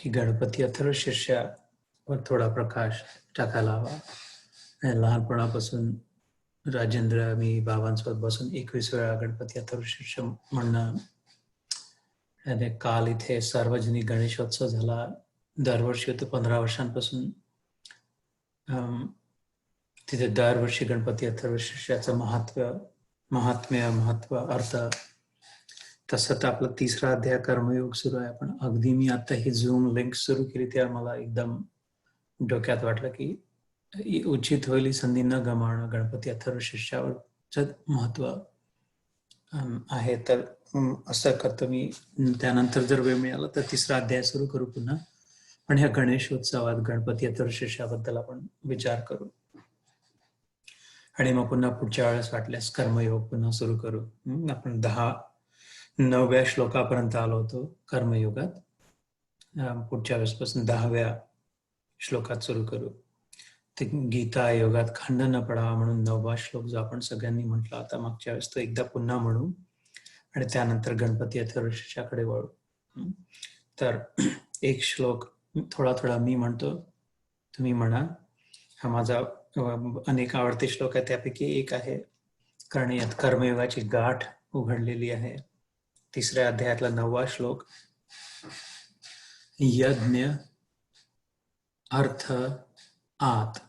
की गणपती अथर्वशीर्षावर थोडा प्रकाश टाकायला हवा. लहानपणापासून राजेंद्र मी बाबांसोबत बसून 21 वेळा गणपती अथर्वशीर्ष म्हणणं. आणि काल इथे सार्वजनिक गणेशोत्सव झाला. दरवर्षी होतो 15 वर्षांपासून. तिथे दरवर्षी गणपती अथर्वशीर्षाचं महत्व अर्थ. तसं तर आपला 3रा अध्याय कर्मयोग सुरू आहे. पण अगदी मी आता ही झूम लिंक सुरू केली तेव्हा मला एकदम डोक्यात वाटलं की उचित होईल ही संधी न गमावणं. गणपती अथर्वशीर्षावरच महत्व आहे. तर असं करतो मी. त्यानंतर जर वेळ मिळाला तर 3रा अध्याय सुरू करू पुन्हा. पण ह्या गणेशोत्सवात गणपती अथर्वशीर्षाबद्दल आपण विचार करू आणि मग पुन्हा पुढच्या वेळेस वाटल्यास कर्मयोग पुन्हा सुरू करू. आपण 9व्या श्लोकापर्यंत आलो होतो कर्मयोगात. पुढच्या वेळेसपासून 10व्या श्लोकात सुरू करू. ते गीता योगात खंड न पडावा म्हणून 9वा श्लोक जो आपण सगळ्यांनी म्हटला होता मागच्या वेळेस, तो एकदा पुन्हा म्हणू आणि त्यानंतर गणपती अथर्वशीर्षाकडे वळू. तर एक श्लोक थोडा मी म्हणतो, तुम्ही म्हणा. हा माझा अनेक आवडते श्लोक आहे, त्यापैकी एक आहे. कारण यात कर्मयोगाची गाठ उघडलेली आहे. 3ऱ्या अध्यायातला 9वा श्लोक. यज्ञ अर्थ आत.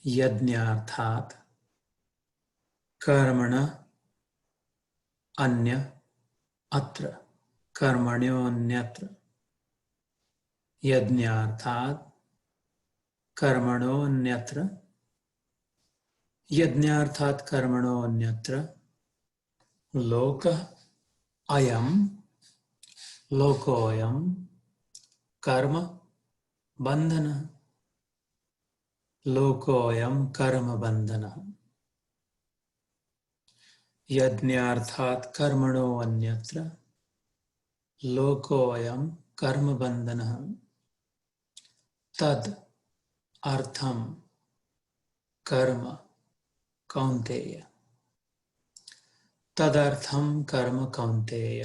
यज्ञार्थात कर्मण अन्य अत्र कर्मण्योन्यत्र. यज्ञार्थात कर्मणोन्यत्र. यज्ञार्थात कर्मणोन्यत्र. लोक अयम लोकोयम कर्म बंधन. लोकोयम कर्म बंधन. यज्ञार्थात कर्मणो अन्यत्र. लोकोयम कर्म बंधन. तद अर्थम कर्म कौन्तेय. तदर्थम कर्म कौन्तेय.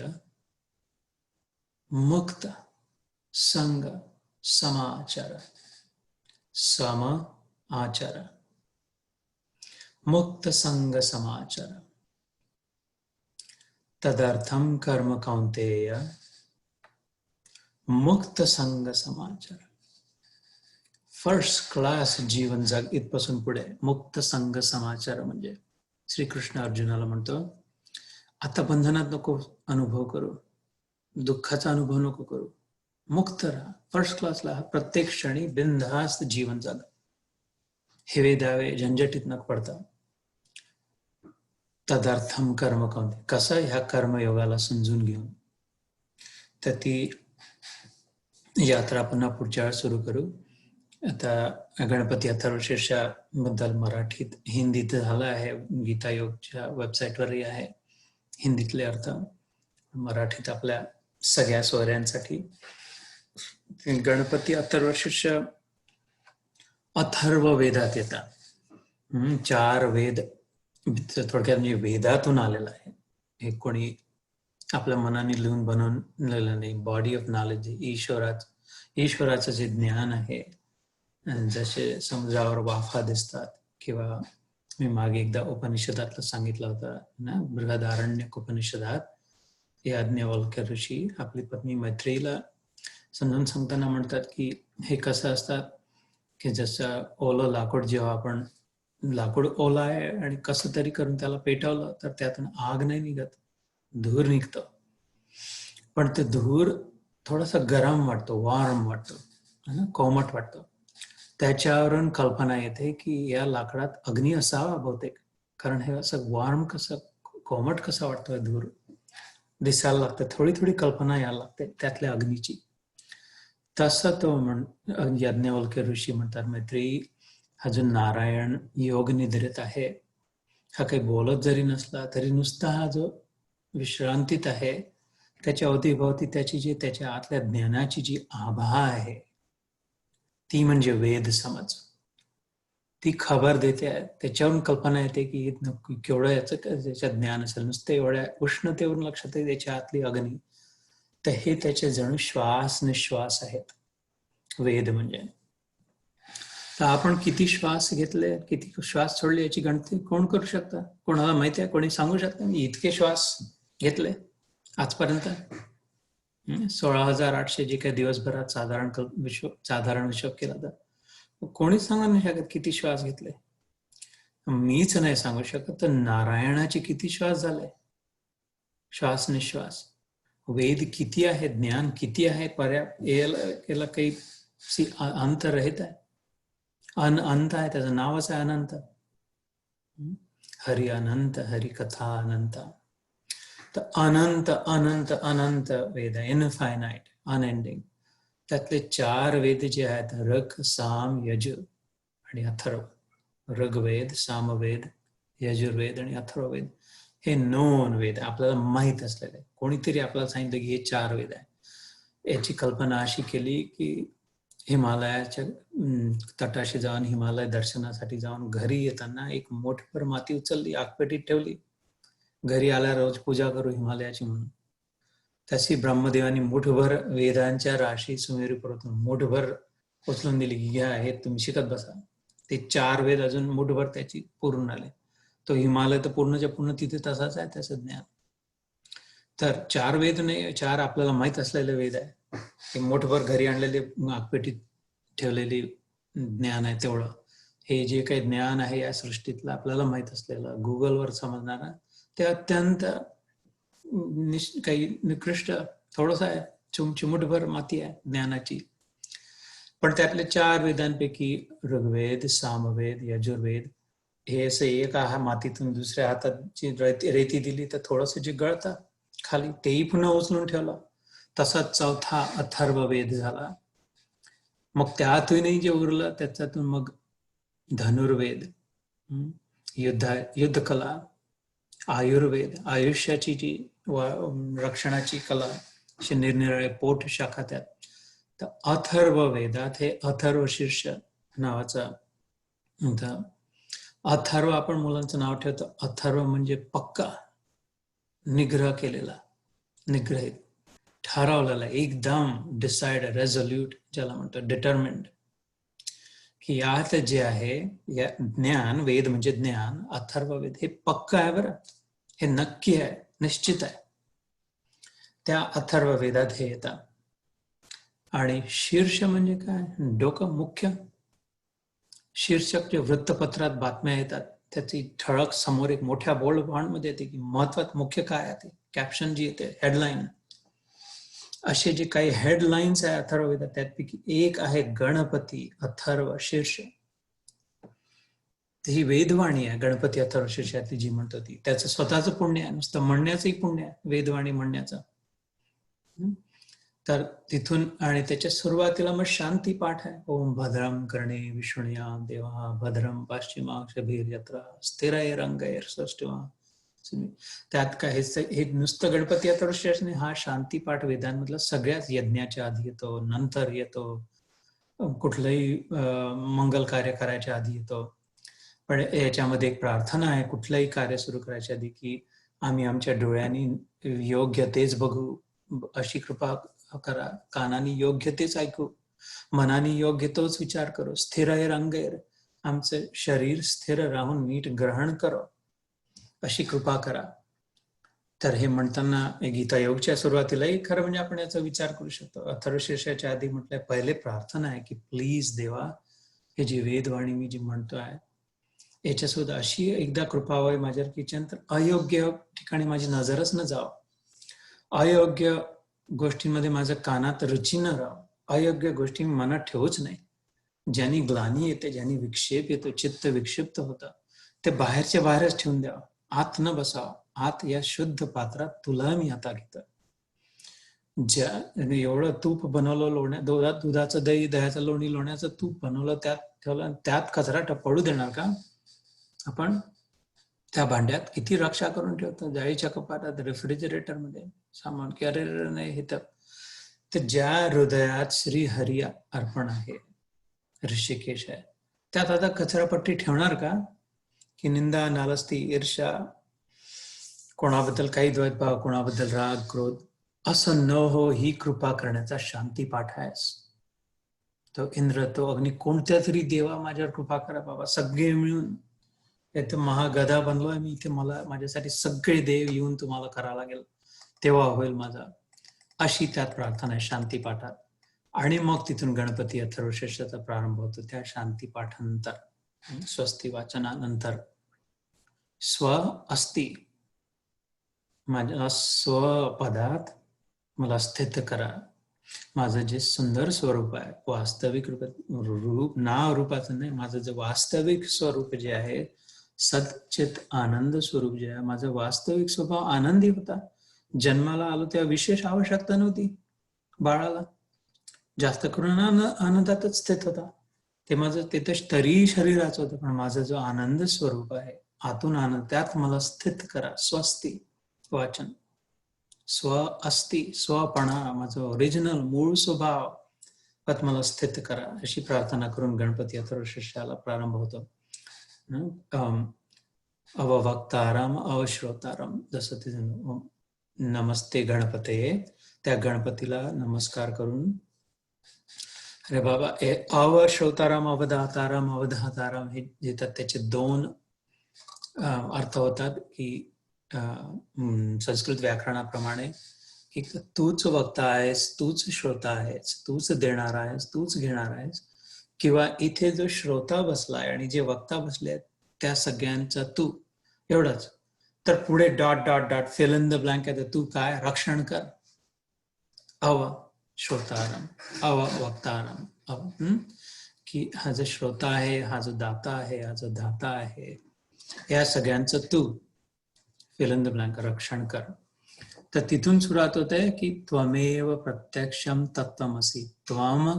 मुक्त संग समाचर. सम आचर. मुक्त संग समाचर. तदर्थम कर्म कौन्तेय. मुक्त संग समाचर. फर्स्ट क्लास जीवन जग. इथपासून पुढे मुक्त संग समाचार म्हणजे श्रीकृष्ण अर्जुनाला म्हणतो, आता बंधनात नको अनुभव करू, दुःखाचा अनुभव नको करू, मुक्त राहा, फर्स्ट क्लासला प्रत्येक क्षणी बिनधास्त जीवन जग. हेवे दावे झंझटीत न पडता. तदर्थम कर्म कौन्तेय. कसं ह्या कर्मयोगाला समजून घेऊन तर ती यात्रा पुन्हा पुढच्या वेळेस सुरू करू. आता गणपती अथर्वशीर्षाबद्दल मराठीत हिंदीत झालं आहे. गीता योगच्या वेबसाईटवरही आहे हिंदीतले अर्थ. मराठीत आपल्या सगळ्या सोयऱ्यांसाठी. गणपती अथर्वशीर्ष अथर्व वेदात येतात. 4 वेद थोडक्यात म्हणजे वेदातून आलेला आहे. हे कोणी आपल्या मनाने लिहून बनवलेलं नाही. Body of knowledge. ईश्वराचं जे ज्ञान आहे, जसे समुद्रावर वाफा दिसतात, किंवा मी मागे एकदा उपनिषदातलं सांगितलं होतं ना, बृहदारण्यक उपनिषदात याज्ञवल्क्य ऋषी आपली पत्नी मैत्रेयीला समजून सांगताना म्हणतात की हे कसं असतात की जसं ओलं लाकूड, जेव्हा आपण लाकूड ओलं आहे आणि कसं तरी करून त्याला पेटवलं तर त्यातून आग नाही निघत, धूर निघतं. पण ते धूर थोडासा गरम वाटतो, वॉर्म वाटतो, कोमट वाटतो. त्याच्यावरून कल्पना येते की या लाकडात अग्नी असावा बहुतेक, कारण हे असं वॉर्म कसं, कोमट कसं वाटतोय धूर, दिसायला लागतं. थोडी कल्पना यायला लागते त्यातल्या अग्नीची. तसं तो याज्ञवल्क्य ऋषी म्हणतात, मैत्रेयी हा जो नारायण योग निद्रेत आहे, हा काही बोलत जरी नसला तरी नुसता हा जो विश्रांतीत आहे, त्याच्या अवतीभोवती त्याची जी त्याच्या आतल्या ज्ञानाची जी आभा आहे ती म्हणजे वेद समज. ती खबर देते. त्याच्यावरून कल्पना येते की केवढं याचं त्याच्यात ज्ञान असेल. नुसतं एवढ्या उष्णतेवरून लक्षात येते त्याच्या आतली अग्नी. तर हे त्याचे जणू श्वास निश्वास आहेत, वेद म्हणजे. तर आपण किती श्वास घेतले, किती श्वास सोडले याची गणती कोण करू शकतं? कोणाला माहिती आहे? कोणी सांगू शकतं मी इतके श्वास घेतले आजपर्यंत? 16,800 जे काही दिवसभरात साधारण विश्व केला तर कोणीच सांगू नाही शकत किती श्वास घेतले. मीच नाही सांगू शकत तर नारायणाचे किती श्वास झाले, श्वास निश्वास. वेद किती आहे, ज्ञान किती आहे, पर्याप्त याला काही अंत रहित आहे, अनंत आहे, त्याचं नावच आहे अनंत. हरि अनंत, हरि कथा अनंत. तर अनंत अनंत अनंत वेद, इनफायनाइट, अनएंडिंग. त्यातले 4 वेद जे आहेत, ऋग, साम, यज आणि अथर्व. ऋग्वेद, सामवेद, यजुर्वेद आणि अथर्ववेद हे नोन वेद, आपल्याला माहीत असलेले. कोणीतरी आपल्याला सांगितलं की हे 4 वेद आहे. याची कल्पना अशी केली की हिमालयाच्या तटाशी जाऊन, हिमालय दर्शनासाठी जाऊन घरी येताना एक मोठभर माती उचलली, आगपेटीत ठेवली. घरी आल्या रोज पूजा करू हिमालयाची म्हणून. तशी ब्रह्मदेवानी मुठभर वेदांच्या राशी सुमेरू पर्वतून मुठभर उचलून दिली की घ्या, हे तुम्ही शिकत बसा. ते 4 वेद अजून मुठभर त्याची पूर्ण आले. तो हिमालय तर पूर्णच्या पूर्ण तिथे तसाच आहे त्याचं ज्ञान. तर 4 वेद नाही, 4 आपल्याला माहित असलेले वेद आहे. ते मोठभर घरी आणलेले, आगपेटीत ठेवलेले ज्ञान आहे तेवढं. हे जे काही ज्ञान आहे या सृष्टीतलं आपल्याला माहित असलेलं, गुगलवर समजणारा, ते अत्यंत काही निकृष्ट थोडंस आहे, चिमुटभर माती आहे ज्ञानाची. पण त्यातले 4 वेदांपैकी ऋग्वेद, सामवेद, यजुर्वेद हे असं एक मातीतून दुसऱ्या हातात रेती दिली तर थोडंसं जे गळतं खाली, तेही पुन्हा उचलून ठेवलं. तसाच 4था अथर्ववेद झाला. मग त्यातूनही जे उरलं त्याच्यातून मग धनुर्वेद, युद्धकला, आयुर्वेद, आयुष्याची जी रक्षणाची कला, असे निरनिराळे पोट शाखा त्यात. तर अथर्व वेदात हे अथर्व शीर्ष नावाचा, अथर्व आपण मुलांचं नाव ठेवतो. अथर्व म्हणजे पक्का, निग्रह केलेला, निग्रहित, ठरवलेला, एकदम डिसाइड, रेझोल्यूट ज्याला म्हणतो, डिटर्मिंड, की यात जे आहे या ज्ञान, वेद म्हणजे ज्ञान, अथर्ववेद हे पक्का आहे बरं, हे नक्की आहे, निश्चित आहे. त्या अथर्व वेदात हे येतात. आणि शीर्ष म्हणजे काय? डोकं, मुख्य. शीर्षक जे वृत्तपत्रात बातम्या येतात त्याची ठळक समोर एक मोठ्या बोल्ड फॉन्टमध्ये येते की महत्वात मुख्य काय आहे, ते कॅप्शन जी येते, हेडलाईन. असे जे काही हेडलाईन्स आहे अथर्ववेदात, त्यापैकी एक आहे गणपती अथर्व शीर्ष. ही वेदवाणी आहे, गणपती अथर्व शीर्षातली जी म्हणतो ती. त्याचं स्वतःचं पुण्य आहे, नुसतं म्हणण्याचंही पुण्य आहे, वेदवाणी म्हणण्याचं. तर तिथून आणि त्याच्या सुरुवातीला मग शांती पाठ आहे. ओम भद्रम कर्णे विष्णुयाम देवा भद्रम पश्चिमाक्षभिर्यत्रा स्थिरैरंगैर्सृष्टिमा. त्यात काय हे नुसतं गणपती अथर्व शीर्ष नाही, हा शांती पाठ वेदांमधला सगळ्याच यज्ञाच्या आधी येतो, नंतर येतो, कुठलंही मंगल कार्य करायच्या आधी येतो. पण याच्यामध्ये एक प्रार्थना आहे कुठलंही कार्य सुरू करायच्या आधी की आम्ही आमच्या डोळ्यांनी योग्य तेच बघू, अशी कृपा करा, कानाने योग्य तेच ऐकू, मनाने योग्य तोच विचार करू, स्थिरैरंगैर, आमचं शरीर स्थिर राहून नीट ग्रहण करो, अशी कृपा करा. तर हे म्हणताना गीता योगच्या सुरुवातीलाही खरं म्हणजे आपण याचा विचार करू शकतो. अथर्वशीर्षाच्या आधी म्हटलं पहिले प्रार्थना आहे की प्लीज देवा, हे जी वेदवाणी मी जी म्हणतो आहे याच्यासुद्धा अशी एकदा कृपा व्हावी माझ्यावर की तर अयोग्य ठिकाणी माझी नजरच न जावं, अयोग्य गोष्टींमध्ये माझं कानात रुची न राहावं, अयोग्य गोष्टी मी मनात ठेवूच नाही. ज्यांनी ग्लानी येते, ज्यांनी विक्षेप येतो, चित्त विक्षिप्त होतं, ते बाहेरच्या बाहेरच ठेवून द्यावं, आत न बसावं. आत या शुद्ध पात्रात तुला मी आता घेतो. ज्या एवढं तूप बनवलं, दुधाचं दही, दह्याचं लोणी, लोण्याचं तूप बनवलं, त्यात ठेवलं, त्यात कचरा पडू देणार का आपण? त्या भांड्यात किती रक्षा करून ठेवतो, जाळीच्या कपाटात, रेफ्रिजरेटर मध्ये सामान, की अरे नाही हे तर ज्या हृदयात श्री हरी अर्पण आहे, ऋषिकेश आहे, त्यात आता कचरापट्टी ठेवणार का? की निंदा, नालस्ती, ईर्ष्या, कोणाबद्दल काही द्वेषभाव, कोणाबद्दल राग, क्रोध, असं न हो ही कृपा करण्याचा शांती पाठ आहेस. तो इंद्र, तो अग्नी, कोणत्या तरी देवा माझ्यावर कृपा करा बाबा, सगळे मिळून इथे महागधा बनलोय मी, इथे मला माझ्यासाठी सगळे देव येऊन तुम्हाला करावं लागेल, तेव्हा होईल माझा. अशी त्यात प्रार्थना आहे शांती पाठात. आणि मग तिथून गणपती अथर्वशीर्षाचा प्रारंभ होतो त्या शांती पाठानंतर, स्वस्ती वाचनानंतर. स्व अस्ति, माझ्या स्वपदात मला स्थित करा. माझं जे सुंदर स्वरूप आहे, वास्तविक रूप, नाव रूपाचं नाही, माझं जे वास्तविक स्वरूप जे आहे, सच्चित आनंद स्वरूप जे आहे, माझा वास्तविक स्वभाव आनंदी होता. जन्माला आलो तेव्हा विशेष आवश्यकता नव्हती बाळाला, जास्त करून आनंदातच स्थित होता. ते माझं तिथे तरी शरीराचं होतं, पण माझा जो आनंद स्वरूप आहे, आतून आनंद, त्यात मला स्थित करा. स्वस्ती वाचन. स्व अस्ति, स्वपणा, माझं ओरिजिनल मूळ स्वभाव त्यात मला स्थित करा, अशी प्रार्थना करून गणपती अथर्वशीर्षाला प्रारंभ होतो. अववक्तारम अवश्रोतारम, जसं ते नमस्ते गणपते, त्या गणपतीला नमस्कार करून, अरे बाबा, अवश्रोताराम, अवधाताराम, अवधाताराम हे येतात, त्याचे दोन अर्थ होतात की संस्कृत व्याकरणाप्रमाणे की तूच वक्ता आहेस, तूच श्रोता आहेस, तूच देणार आहेस, तूच घेणार आहेस, किंवा इथे जो श्रोता बसलाय आणि जे वक्ता बसले त्या सगळ्यांचा तू, एवढंच. तर पुढे dot dot dot fill in the blank आहे, तू काय रक्षण कर. अव श्रोताराम, अव वक्ताराम, की हा जो श्रोता आहे, हा जो दाता आहे, हा जो धाता आहे, या सगळ्यांचं तू फिल इन द ब्लँक रक्षण कर. तर तिथून सुरुवात होते की त्वमेव प्रत्यक्षम तत्त्वमसि, त्वम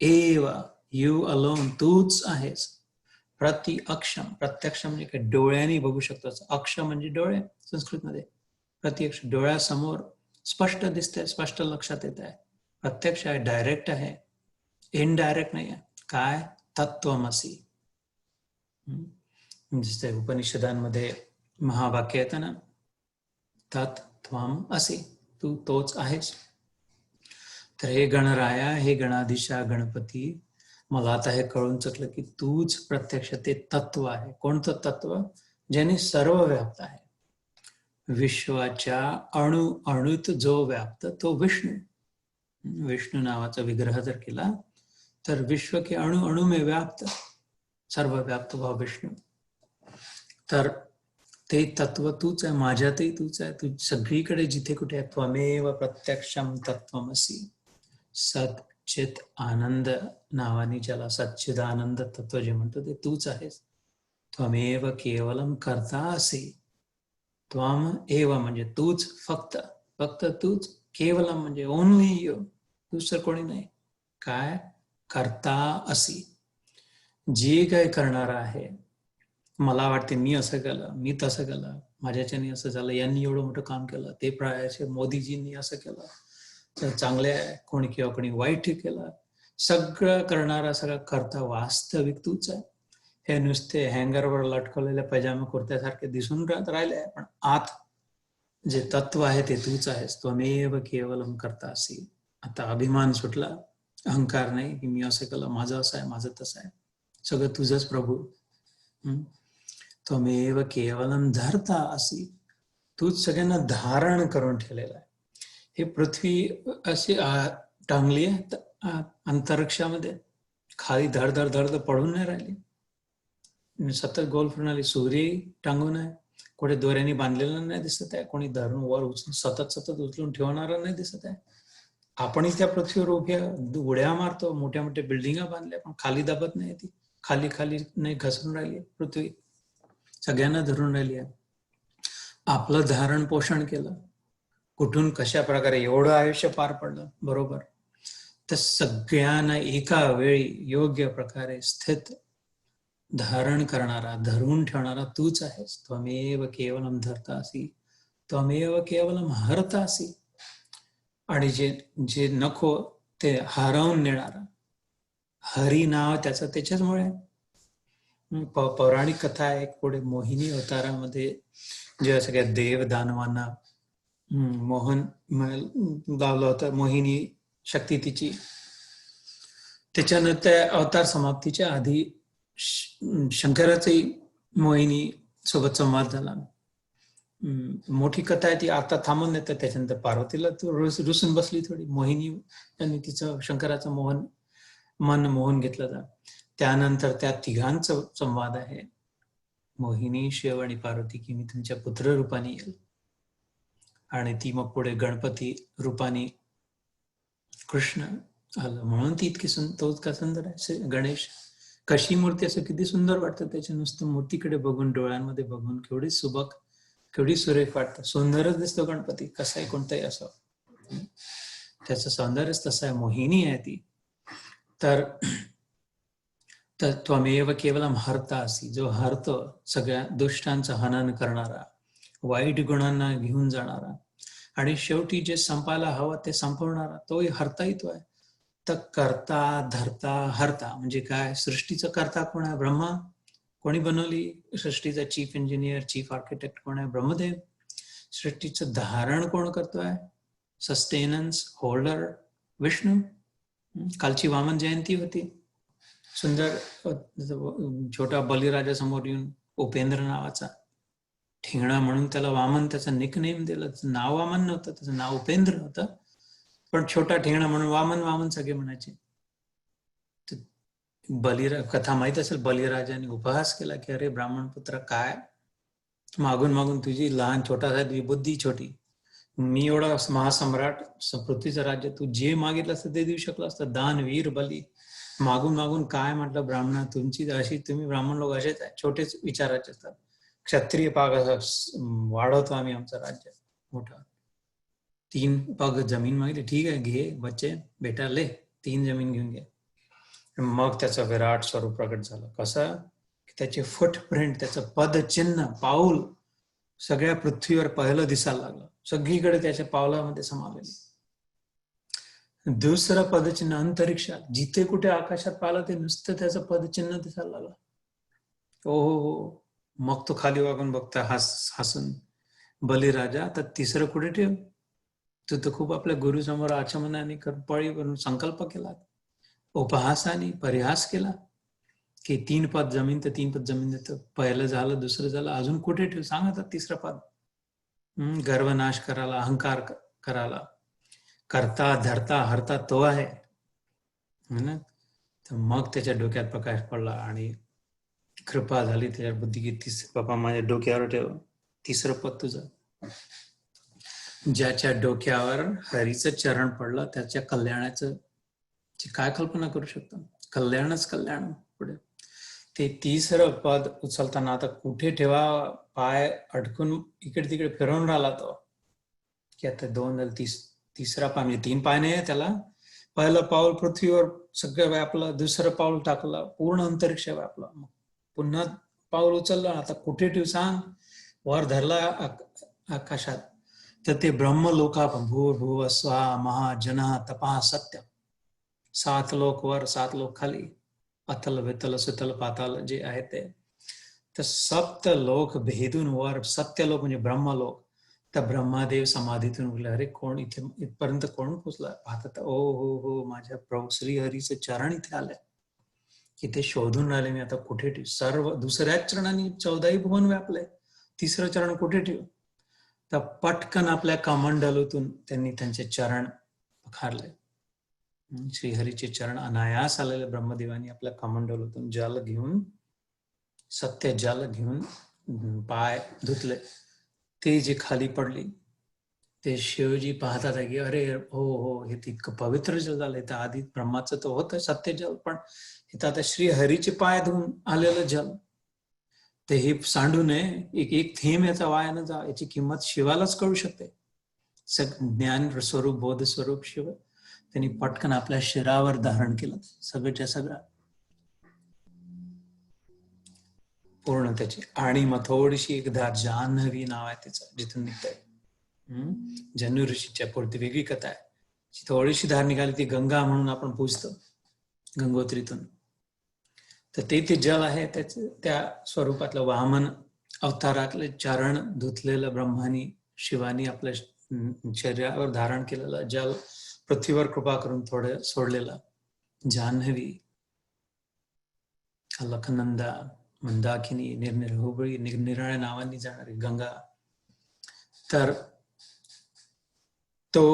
एव, यू अलोन, तूच आहेस. प्रति अक्षम, प्रत्यक्ष म्हणजे काय, डोळ्यांनी बघू शकतो. अक्ष म्हणजे डोळे संस्कृतमध्ये. प्रत्यक्ष, डोळ्यासमोर स्पष्ट दिसतंय, स्पष्ट लक्षात येत आहे. प्रत्यक्ष आहे, डायरेक्ट आहे, इनडायरेक्ट नाही आहे. काय? तत्त्वमसि. जसे उपनिषदांमध्ये महावाक्य येतं ना, तत् त्वम असि, तू तोच आहेस. तर हे गणराया, हे गणाधीशा गणपती, मला आता हे कळून चुकलं की तूच प्रत्यक्ष ते तत्व आहे. कोणतं तत्व? ज्याने सर्व व्याप्त आहे. विश्वाच्या अणु अणुत जो व्याप्त, तो विष्णू. विष्णू नावाचा विग्रह जर केला तर विश्व के अणु अणु में व्याप्त, सर्व व्याप्त भाव विष्णू. तर ते तत्व तूच आहे, माझ्यातही तूच आहे, तू सगळीकडे जिथे कुठे आहे. त्वमेव प्रत्यक्षम तत्त्वमसि, सच्चित आनंद नावाने ज्याला सच्चिदानंद तत्व जे म्हणतो ते तूच आहेस. त्वमेव केवलम कर्ता असि, त्वम एव म्हणजे तूच, फक्त, फक्त तूच. केवलम म्हणजे ओनली यू, दुसरं कोणी नाही. काय? कर्ता असि, जे काय करणार आहे. मला वाटते मी असं केलं, मी तसं केलं, माझ्याच्याने असं झालं, यांनी एवढं मोठं काम केलं, ते प्रायाचे मोदीजींनी असं केलं, तर चांगले आहे, कोणी किंवा कोणी वाईट केलं, सगळं करणारा सगळं करता वास्तविक तूच आहे. हे नुसते हँगरवर लटकवलेल्या पैजामा कुर्त्यासारखे दिसून राहिले, पण आत जे तत्व आहे ते तूच आहेस. त्वमेव केवलम कर्ता असि. आता अभिमान सुटला, अहंकार नाही की मी असं केलं, माझं असं आहे, माझं तसं आहे, सगळं तुझंच प्रभू. त्वमेव केवलम धर्ता असि, तूच सगळ्यांना धारण करून ठेवलेलं आहे. हे पृथ्वी अशी टांगली आहे अंतरिक्षामध्ये, खाली धड धड धड पडून नाही राहिली, सतत गोल फिरणारी. सूर्य टांगून आहे, कुठे दोऱ्याने बांधलेलं नाही दिसत आहे, कोणी धरून वर उचलून सतत सतत उचलून ठेवणारा नाही दिसत आहे. आपणही त्या पृथ्वीवर उभ्या उड्या मारतो, मोठ्या मोठ्या बिल्डिंगा बांधल्या, पण खाली दबत नाही, ती खाली खाली नाही घसरून राहिली पृथ्वी, सगळ्यांना धरून राहिली आहे. आपलं धारण पोषण केलं, कुठून कशा प्रकारे एवढं आयुष्य पार पडलं बरोबर, तर सगळ्यांना एका वेळी योग्य प्रकारे स्थित धारण करणारा, धरून ठेवणारा तूच आहेस. त्वमेव केवलम धर्तासी, त्वमेव केवलम हरतासी. आणि जे जे नको ते हरवून नेणारा, हरी नाव त्याचं त्याच्याचमुळे. पौराणिक कथा आहे, पुढे मोहिनी अवतारामध्ये जेव्हा सगळ्या देव दानवांना मोहन लावला होता, मोहिनी शक्ती तिची. त्याच्यानंतर अवतार समाप्तीच्या आधी शंकराचाही मोहिनी सोबत संवाद झाला. मोठी कथा आहे ती, आता थांबून येतं. त्याच्यानंतर पार्वतीला रुसून बसली थोडी. मोहिनी त्यांनी तिचं शंकराचं मन मोहन घेतलं. त्यानंतर त्या तिघांचा संवाद आहे, मोहिनी, शिव आणि पार्वती, की मी तुमच्या पुत्र रूपाने येईल. आणि ती मग पुढे गणपती रूपाने कृष्ण आलं, म्हणून ती इतकी तो इतका सुंदर आहे. गणेश कशी मूर्ती असं किती सुंदर वाटतं. त्याच्या नुसतं मूर्तीकडे बघून, डोळ्यांमध्ये बघून केवढी सुबक, केवढी सुरेख वाटतं. सुंदरच दिसतो गणपती, कसाही कोणताही असो, त्याचं सौंदर्यच तसं आहे. मोहिनी आहे ती. तर त्वमेव केवलम हर्ता असी, जो हरतो, सगळ्या दुष्टांचं हनन करणारा, वाईट गुणांना घेऊन जाणारा, आणि शेवटी जे संपायला हवं ते संपवणारा, तोही हरताही तो आहे. तर करता, धरता, हरता म्हणजे काय? सृष्टीचं करता कोण आहे? ब्रह्मा. कोणी बनवली सृष्टीचा? चीफ इंजिनियर, चीफ आर्किटेक्ट कोण आहे? ब्रह्मदेव. सृष्टीचं धारण कोण करतोय? Sustenance holder Vishnu. कालची वामन जयंती होती. सुंदर छोटा बलिराजा समोर येऊन उपेंद्र नावाचा ठेंगणा म्हणून त्याला वामन, त्याचं निकनेम दिलं. त्याचं नाव वामन नव्हतं, त्याचं नाव उपेंद्र होतं, पण छोटा ठेंगणा म्हणून वामन वामन सगळे म्हणायचे. कथा माहित असेल, बलिराजाने उपहास केला की अरे ब्राह्मण पुत्र, काय मागून मागून तुझी लहान छोटा तुझी बुद्धी छोटी, मी एवढा महासम्राट, पृथ्वीचं राज्य, तू जे मागितलं असतं ते देऊ शकलं असतं. दान, वीर, बली, मागून मागून काय म्हटलं ब्राह्मण, तुमची अशी, तुम्ही ब्राह्मण लोक असेच आहे, छोटेच विचाराचे असतात. क्षत्रिय पाग वाढवतो आम्ही आमचं राज्य मोठं. 3 पग जमीन मागितली, ठीक आहे घे बच्चे, बेटा ले 3 जमीन घेऊन घे. मग त्याचं विराट स्वरूप प्रकट झालं. कसं? त्याचे फुटप्रिंट, त्याचं पदचिन्ह, पाऊल सगळ्या पृथ्वीवर पहिलं दिसायला लागलं. सगळीकडे त्याच्या पावलामध्ये समावले. दुसरं पदचिन्ह अंतरिक्षात, जिथे कुठे आकाशात पाहिलं ते नुसतं त्याचं पदचिन्ह दिसायला लागलं. हो. मग तो खाली वागून बघता हसून, बलिराजा, तर तिसरं कुठे ठेव? तू तर खूप आपल्या गुरुसमोर आचमनाने करपळी करून संकल्प केला, उपहासाने परिहास केला की 3 पद जमीन तर 3 पद जमीन देतं. पहिलं झालं, दुसरं झालं, अजून कुठे ठेव? सांगा तिसरं पद. गर्वनाश करायला, अहंकार करायला, करता, धरता, हरता तो आहे ना. तर मग त्याच्या डोक्यात प्रकाश पडला आणि कृपा झाली त्याच्या बुद्धी की बाबा माझ्या डोक्यावर ठेव, तिसरं पद तुझं. ज्याच्या डोक्यावर हरीचं चरण पडलं त्याच्या कल्याणाचं काय कल्पना करू शकतो? कल्याणच कल्याण. पुढे ते तिसरं पद उचलताना आता कुठे ठेवा? पाय अडकून इकडे तिकडे फिरवून राहिला तो, की आता 2 तिसरा पाय, म्हणजे 3 पाय नाही त्याला. पहिलं पाऊल पृथ्वीवर सगळं व्यापलं, दुसरं पाऊल टाकलं, पूर्ण अंतरिक्ष व्यापलं. मग पुन्हा पाऊल उचललं, आता कुठे ठेव सांग? वर धरला आकाशात, तर ते ब्रह्मलोका, भूर्भुव स्वहा महा जनः तपा सत्य, 7 लोक वर, 7 लोक खाली, अतल वितल सुतल पाताल जे आहे ते. तर 7 लोक भेदून वर सत्यलोक म्हणजे ब्रह्मलोक. तर ब्रह्मादेव समाधीतून उठले, अरे कोण इथे, इथपर्यंत कोण पोचला? पाहतात, ओ हो माझ्या प्रभू श्रीहरीचे चरण इथे आले, की ते शोधून राहिले मी आता कुठे ठेव. सर्व दुसऱ्याच चरणाने 14ही भुवन व्यापले, तिसरं चरण कुठे ठेव? तर पटकन आपल्या कमंडलूतून त्यांनी त्यांचे चरण पखारले. श्रीहरीचे चरण अनायास आलेले ब्रह्मदेवानी आपल्या कमंडलूतून जल घेऊन, सत्य जल घेऊन पाय धुतले. ते जे खाली पडली ते शिवजी पाहतात की अरे हो हे इतकं पवित्र जल झालंय. तर आधी ब्रह्माचं तर होतं सत्य जल, पण इथं आता श्रीहरीचे पाय धुवून आलेलं जल, ते हे सांडू नये. एक थेंब याचा वाया न जा, याची किंमत शिवालाच कळू शकते. ज्ञान स्वरूप, बोध स्वरूप शिव त्यांनी पटकन आपल्या शिरावर धारण केलं सगळ्याच्या सगळं पूर्ण त्याची. आणि मग थोडीशी एक धार, जान्हवी नाव आहे त्याचं, जिथून निघतंय. जन्नू ऋषीच्या पुढती वेगळी कथा आहे. थोडीशी धार निघाली ती गंगा म्हणून आपण पूजतो, गंगोत्रीतून. तर ते जल आहे त्या स्वरूपातलं वामन अवतारातले चरण धुतलेलं ब्रह्मानी शिवानी आपल्या शरीरावर धारण केलेला, जल पृथ्वीवर कृपा करून थोडं सोडलेला, जान्हवी, अलखनंदा, मंदाकिनी, निरनिर हुबळी, निरनिराळ्या नावांनी जाणारी गंगा, तर तो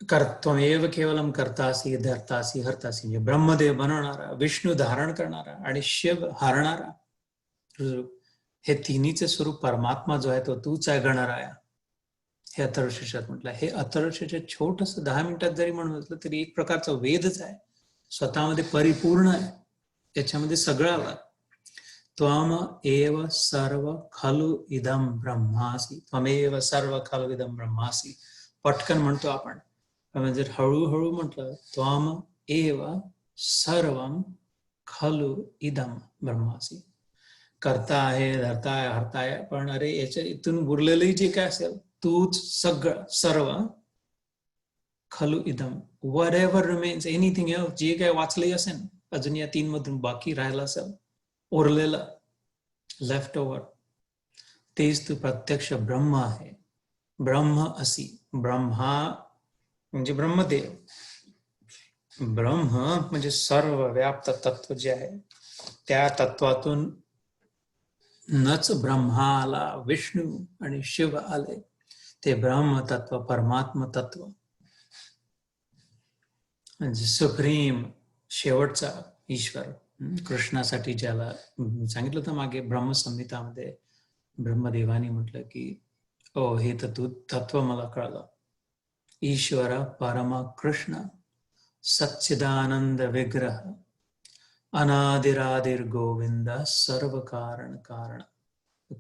त्वमेव केवलम करतासी, धरतासी, हरतासी, म्हणजे ब्रह्मदेव बनवणारा, विष्णू धारण करणारा आणि शिव हरणारा, हे तिन्हीचे स्वरूप परमात्मा जो आहे तो तूच आहे गणराया, हे अथर्वशीर्षात म्हटलं. हे अथर्वशीर्षात छोटस 10 मिनिटात जरी म्हणून असलं तरी एक प्रकारचा वेदच आहे, स्वतःमध्ये परिपूर्ण आहे, याच्यामध्ये सगळं आलं. त्वम एव सर्व खलु इदम ब्रह्मासी, त्वमेव सर्व खलु इदम ब्रह्मासी. पटकन म्हणतो आपण, पण जर हळूहळू म्हटलं, त्वम एव सर्वम खलु इदम ब्रह्मासी, करता आहे, धरता आहे, हरता आहे, पण अरे याच्या इथून उरलेलंही जे काय असेल, तूच सगळं, सर्व, खलु इदम, what ever remains, anything else, जे काय वाचलंही असेल अजून या 3 मधून बाकी राहिलं असेल, उरलेलं, लेफ्ट ओव्हर, तेच तू प्रत्यक्ष ब्रह्म आहे. ब्रह्म असी, ब्रह्मा म्हणजे ब्रह्मदेव, ब्रह्म म्हणजे सर्व व्याप्त तत्व जे आहे, त्या तत्वातून नच ब्रह्मा आला, विष्णू आणि शिव आले, ते ब्रह्म तत्व, परमात्म तत्व, म्हणजे सुप्रीम, शेवटचा ईश्वर. कृष्णासाठी ज्याला सांगितलं होतं मागे ब्रह्मसंहितामध्ये, ब्रह्मदेवानी म्हटलं की ओ हे तर तू तत्व मला कळलं, ईश्वर परम कृष्ण सच्चिदानंद विग्रह अनादिरादिर गोविंद सर्व कारण कारण.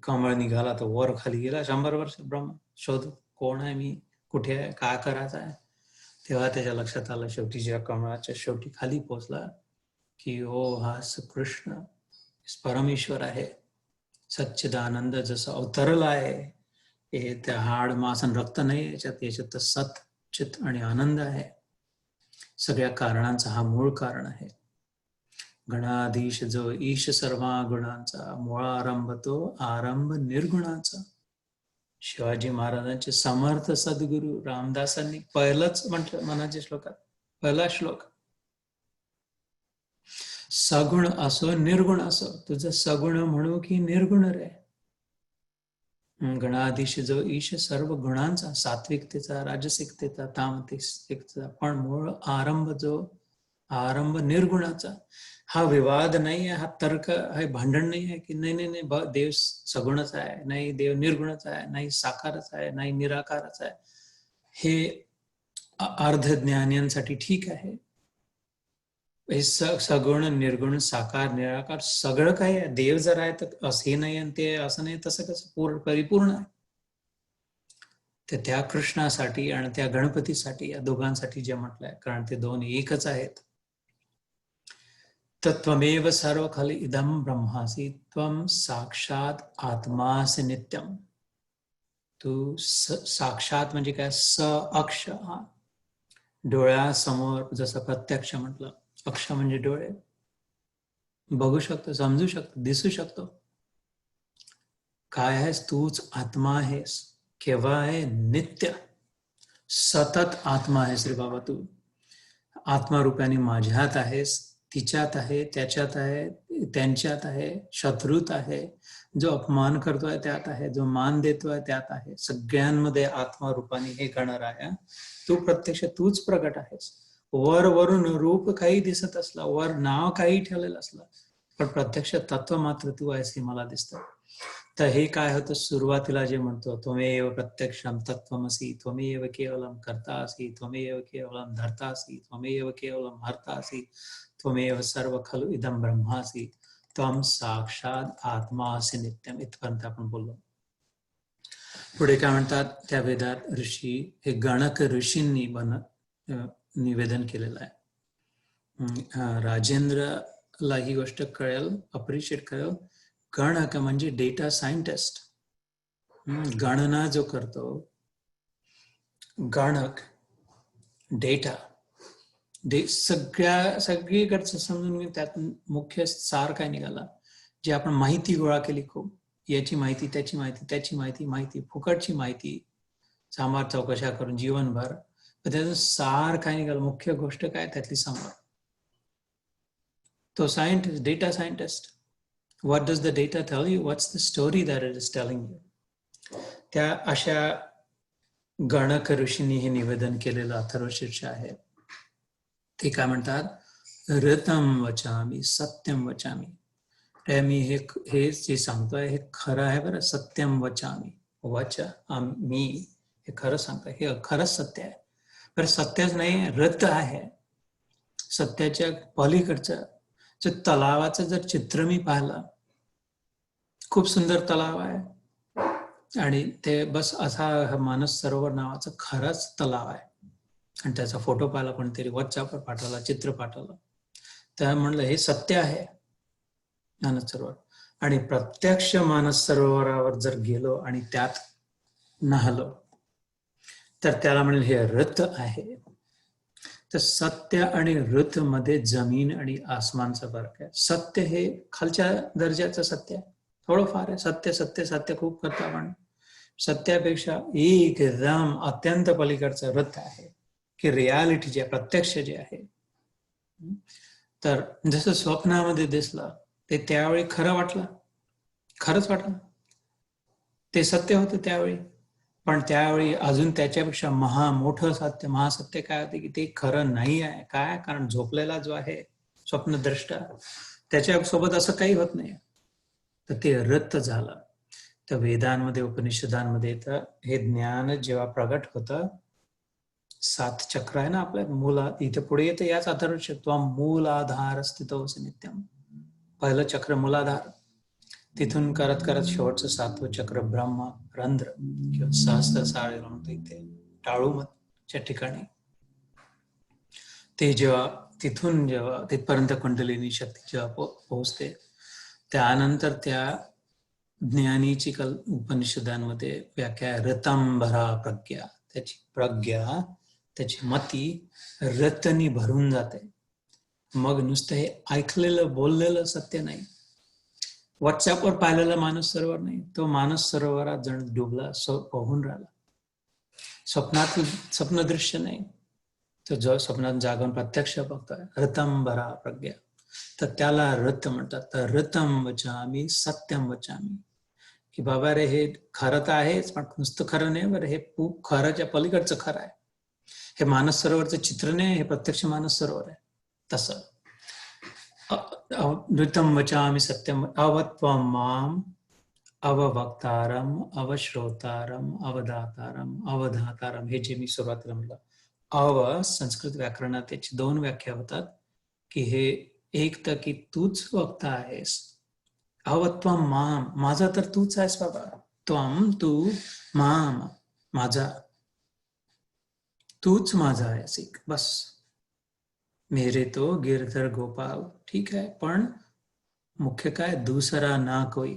कमळ निघाला तर वर खाली गेला, 100 वर्ष ब्रह्म शोध, कोण आहे मी, कुठे आहे, काय करायचं आहे. तेव्हा त्याच्या लक्षात आलं, शेवटी ज्या कमळाच्या शेवटी खाली पोहोचला की ओ हा कृष्ण परमेश्वर आहे, सच्चिदानंद जसं अवतरला आहे, हे त्या हाड मांस आणि रक्त नाही, याच्यात तर सत चित आणि आनंद आहे. सगळ्या कारणांचा हा मूळ कारण आहे. गणाधीश जो ईश सर्वा गुणांचा, मुळा आरंभ तो आरंभ निर्गुणांचा. शिवाजी महाराजांचे समर्थ सद्गुरू रामदासांनी पहिलंच म्हटलं मनाच्या श्लोकात, पहिला श्लोक, सगुण असो निर्गुण असो, तुझं सगुण म्हणू की निर्गुण रे. गणाधीश जो ईश सर्व गुणांचा, सात्विकतेचा, राजसिकतेचा, तामसिकतेचा, पण मूळ आरंभ जो आरंभ निर्गुणाचा. हा विवाद नाही आहे, हा तर्क, हा भांडण नाही आहे की नाही नाही नाही देव सगुणच आहे, नाही देव निर्गुणच आहे, नाही साकारच आहे, नाही निराकारच आहे. हे अर्धज्ञानियांसाठी ठीक आहे. हे सगुण निर्गुण साकार निराकार सगळं काही आहे. देव जर आहे तर असे नाही आणि ते असं नाही, तसं कसं परिपूर्ण आहे. तर त्या कृष्णासाठी आणि त्या गणपतीसाठी, या दोघांसाठी जे म्हटलंय, कारण ते दोन एकच आहेत. तत्वमेव सर्व खलु इदम ब्रह्मासी, त्वम साक्षात आत्मासी नित्यम. तू साक्षात म्हणजे काय, स अक्ष, डोळ्यासमोर जसं प्रत्यक्ष म्हटलं, अक्ष म्हणजे डोळे, बघू शकतो, समजू शकतो, दिसू शकतो. काय आहेस, तूच आत्मा आहेस. केव्हा आहे, नित्य, सतत आत्मा आहेस रे बाबा. तू आत्मारूपाने माझ्यात आहेस, तिच्यात आहे, त्याच्यात आहे, त्यांच्यात आहे, शत्रूत आहे, जो अपमान करतोय त्यात आहे, जो मान देतोय त्यात आहे. सगळ्यांमध्ये आत्मारूपाने हे गणराया तू प्रत्यक्ष तूच प्रगट आहेस. वर वरून रूप काही दिसत असला, वर नाव काही ठेवलेलं असलं, पण प्रत्यक्ष तत्व मात्र तू आहेस हे मला दिसतं. तर हे काय होतं, सुरुवातीला जे म्हणतो, त्वमेव प्रत्यक्षम तत्वमसी, त्वमेव केवलम कर्तासी, त्वमेव केवलम धर्तासी, त्वमेव केवलम हर्तासी, त्वमेव सर्व खलु इदम ब्रह्मासी, त्वम साक्षात आत्मासी नित्यम, इथपर्यंत आपण बोललो. पुढे काय म्हणतात, त्या वेदात ऋषी, हे गणक ऋषींनी निवेदन केलेलं आहे. राजेंद्रला ही गोष्ट कळेल, अप्रिशिएट करेल. गणक म्हणजे डेटा सायंटिस्ट, गणना जो करतो, गणक डेटा सगळीकडचं समजून घेऊन त्यात मुख्य सार काय निघाला, जे आपण माहिती गोळा केली खूप, याची माहिती, त्याची माहिती, त्याची माहिती, फुकटची माहिती, सांबार चौकशा करून जीवनभर, तर त्याचं सार काय निघालं, मुख्य गोष्ट काय त्यातली सांबार. तो scientist, data scientist, what does the data tell you? What's the story that it is telling you? त्या अशा गणक ऋषींनी हे निवेदन केलेलं अथर्वशीर्ष आहे. ते काय म्हणतात, ऋतं वचामी सत्यम वचामी. मी हे जे सांगतोय हे खरं आहे बरं, सत्यम वचामी, मी हे खरं सांगतोय, हे खरंच सत्य आहे. बरं सत्यच नाही, ऋत आहे. सत्याच्या पलीकडचं जे तलावाचं जर चित्र मी पाहिलं, खूप सुंदर तलाव आहे आणि ते बस असा मानस सरोवर नावाचं खरंच तलाव आहे. आणि त्याचा फोटो पाहिला कोणतरी, व्हॉट्सअपवर पाठवला, चित्र पाठवलं, त्या म्हणलं हे सत्य आहे मानस सरोवर. आणि प्रत्यक्ष मानस सरोवरावर जर गेलो आणि त्यात न्हालो तर त्याला म्हणेल हे ऋत आहे. तर सत्य आणि ऋत मध्ये जमीन आणि आसमानचा फरक आहे. सत्य हे खालच्या दर्जाचं सत्य आहे, थोडंफार आहे. सत्य सत्य सत्य खूप करतो आपण. सत्यापेक्षा एकदम अत्यंत पलीकडचं ऋत आहे, की रियालिटी जे प्रत्यक्ष जे आहे. तर जसं स्वप्नामध्ये दिसलं ते त्यावेळी खरं वाटलं, खरंच वाटलं, ते सत्य होतं त्यावेळी. पण त्यावेळी अजून त्याच्यापेक्षा मोठं सत्य, महासत्य काय होते, की ते खरं नाही आहे. काय, कारण झोपलेला जो आहे स्वप्नद्रष्टा, त्याच्यासोबत असं काही होत नाही. तर ते ऋत झालं. तर वेदांमध्ये, उपनिषदांमध्ये तर हे ज्ञान जेव्हा प्रगट होतं, 7 चक्र आहे ना आपल्या मूला, इथे पुढे येतं याच अथर्वशीर्षात, मूलाधार स्थितोऽसि नित्यम. पहिलं चक्र मूलाधार, तिथून करत करत शेवटचं 7वं चक्र ब्रह्म रंध्र किंवा सहस्त्रसाळ म्हणतो इथे टाळूमतच्या ठिकाणी. ते जेव्हा तिथपर्यंत कुंडलिनी शक्ती जेव्हा पोहोचते, त्यानंतर त्या ज्ञानीची उपनिषदांमध्ये व्याख्या ऋतंभरा प्रज्ञा. त्याची प्रज्ञा, त्याची मती रतनी भरून जाते. मग नुसतं हे ऐकलेलं बोललेलं सत्य नाही, व्हॉट्सअपवर पाहिलेला मानस सरोवर नाही, तो मानस सरोवरात जण डुबला, पोहून राहिला. स्वप्नात स्वप्नदृश्य नाही, तो जो स्वप्नात जागून प्रत्यक्ष बघतोय, ऋतंभरा प्रज्ञा. तर त्याला ऋत म्हणतात. तर ऋतम वचामी सत्यम वचामी, की बाबा रे हे खरं तर आहेच, पण नुसतं खरं नाही बरं, हे खूप खरंच्या पलीकडचं खरं आहे. हे मानस सरोवरचं चित्र नाही, हे प्रत्यक्ष मानस सरोवर आहे. तसं ऋतम वचामी सत्यम अवत्वम माम अववक्तारम अवश्रोतारम अवधातारम. हे जे मी सुरुवातीला म्हटलं, संस्कृत व्याकरणात त्याची 2 व्याख्या होतात, की हे एक तर की तूच वक्ता आहेस, अवत्वम माम, माझा तर तूच आहेस बाबा, त्वम तू, माम माझा, तूच माझा आहेस एक, बस. मेरे तो गिरधर गोपाल, ठीक आहे, पण मुख्य काय, दुसरा ना कोई.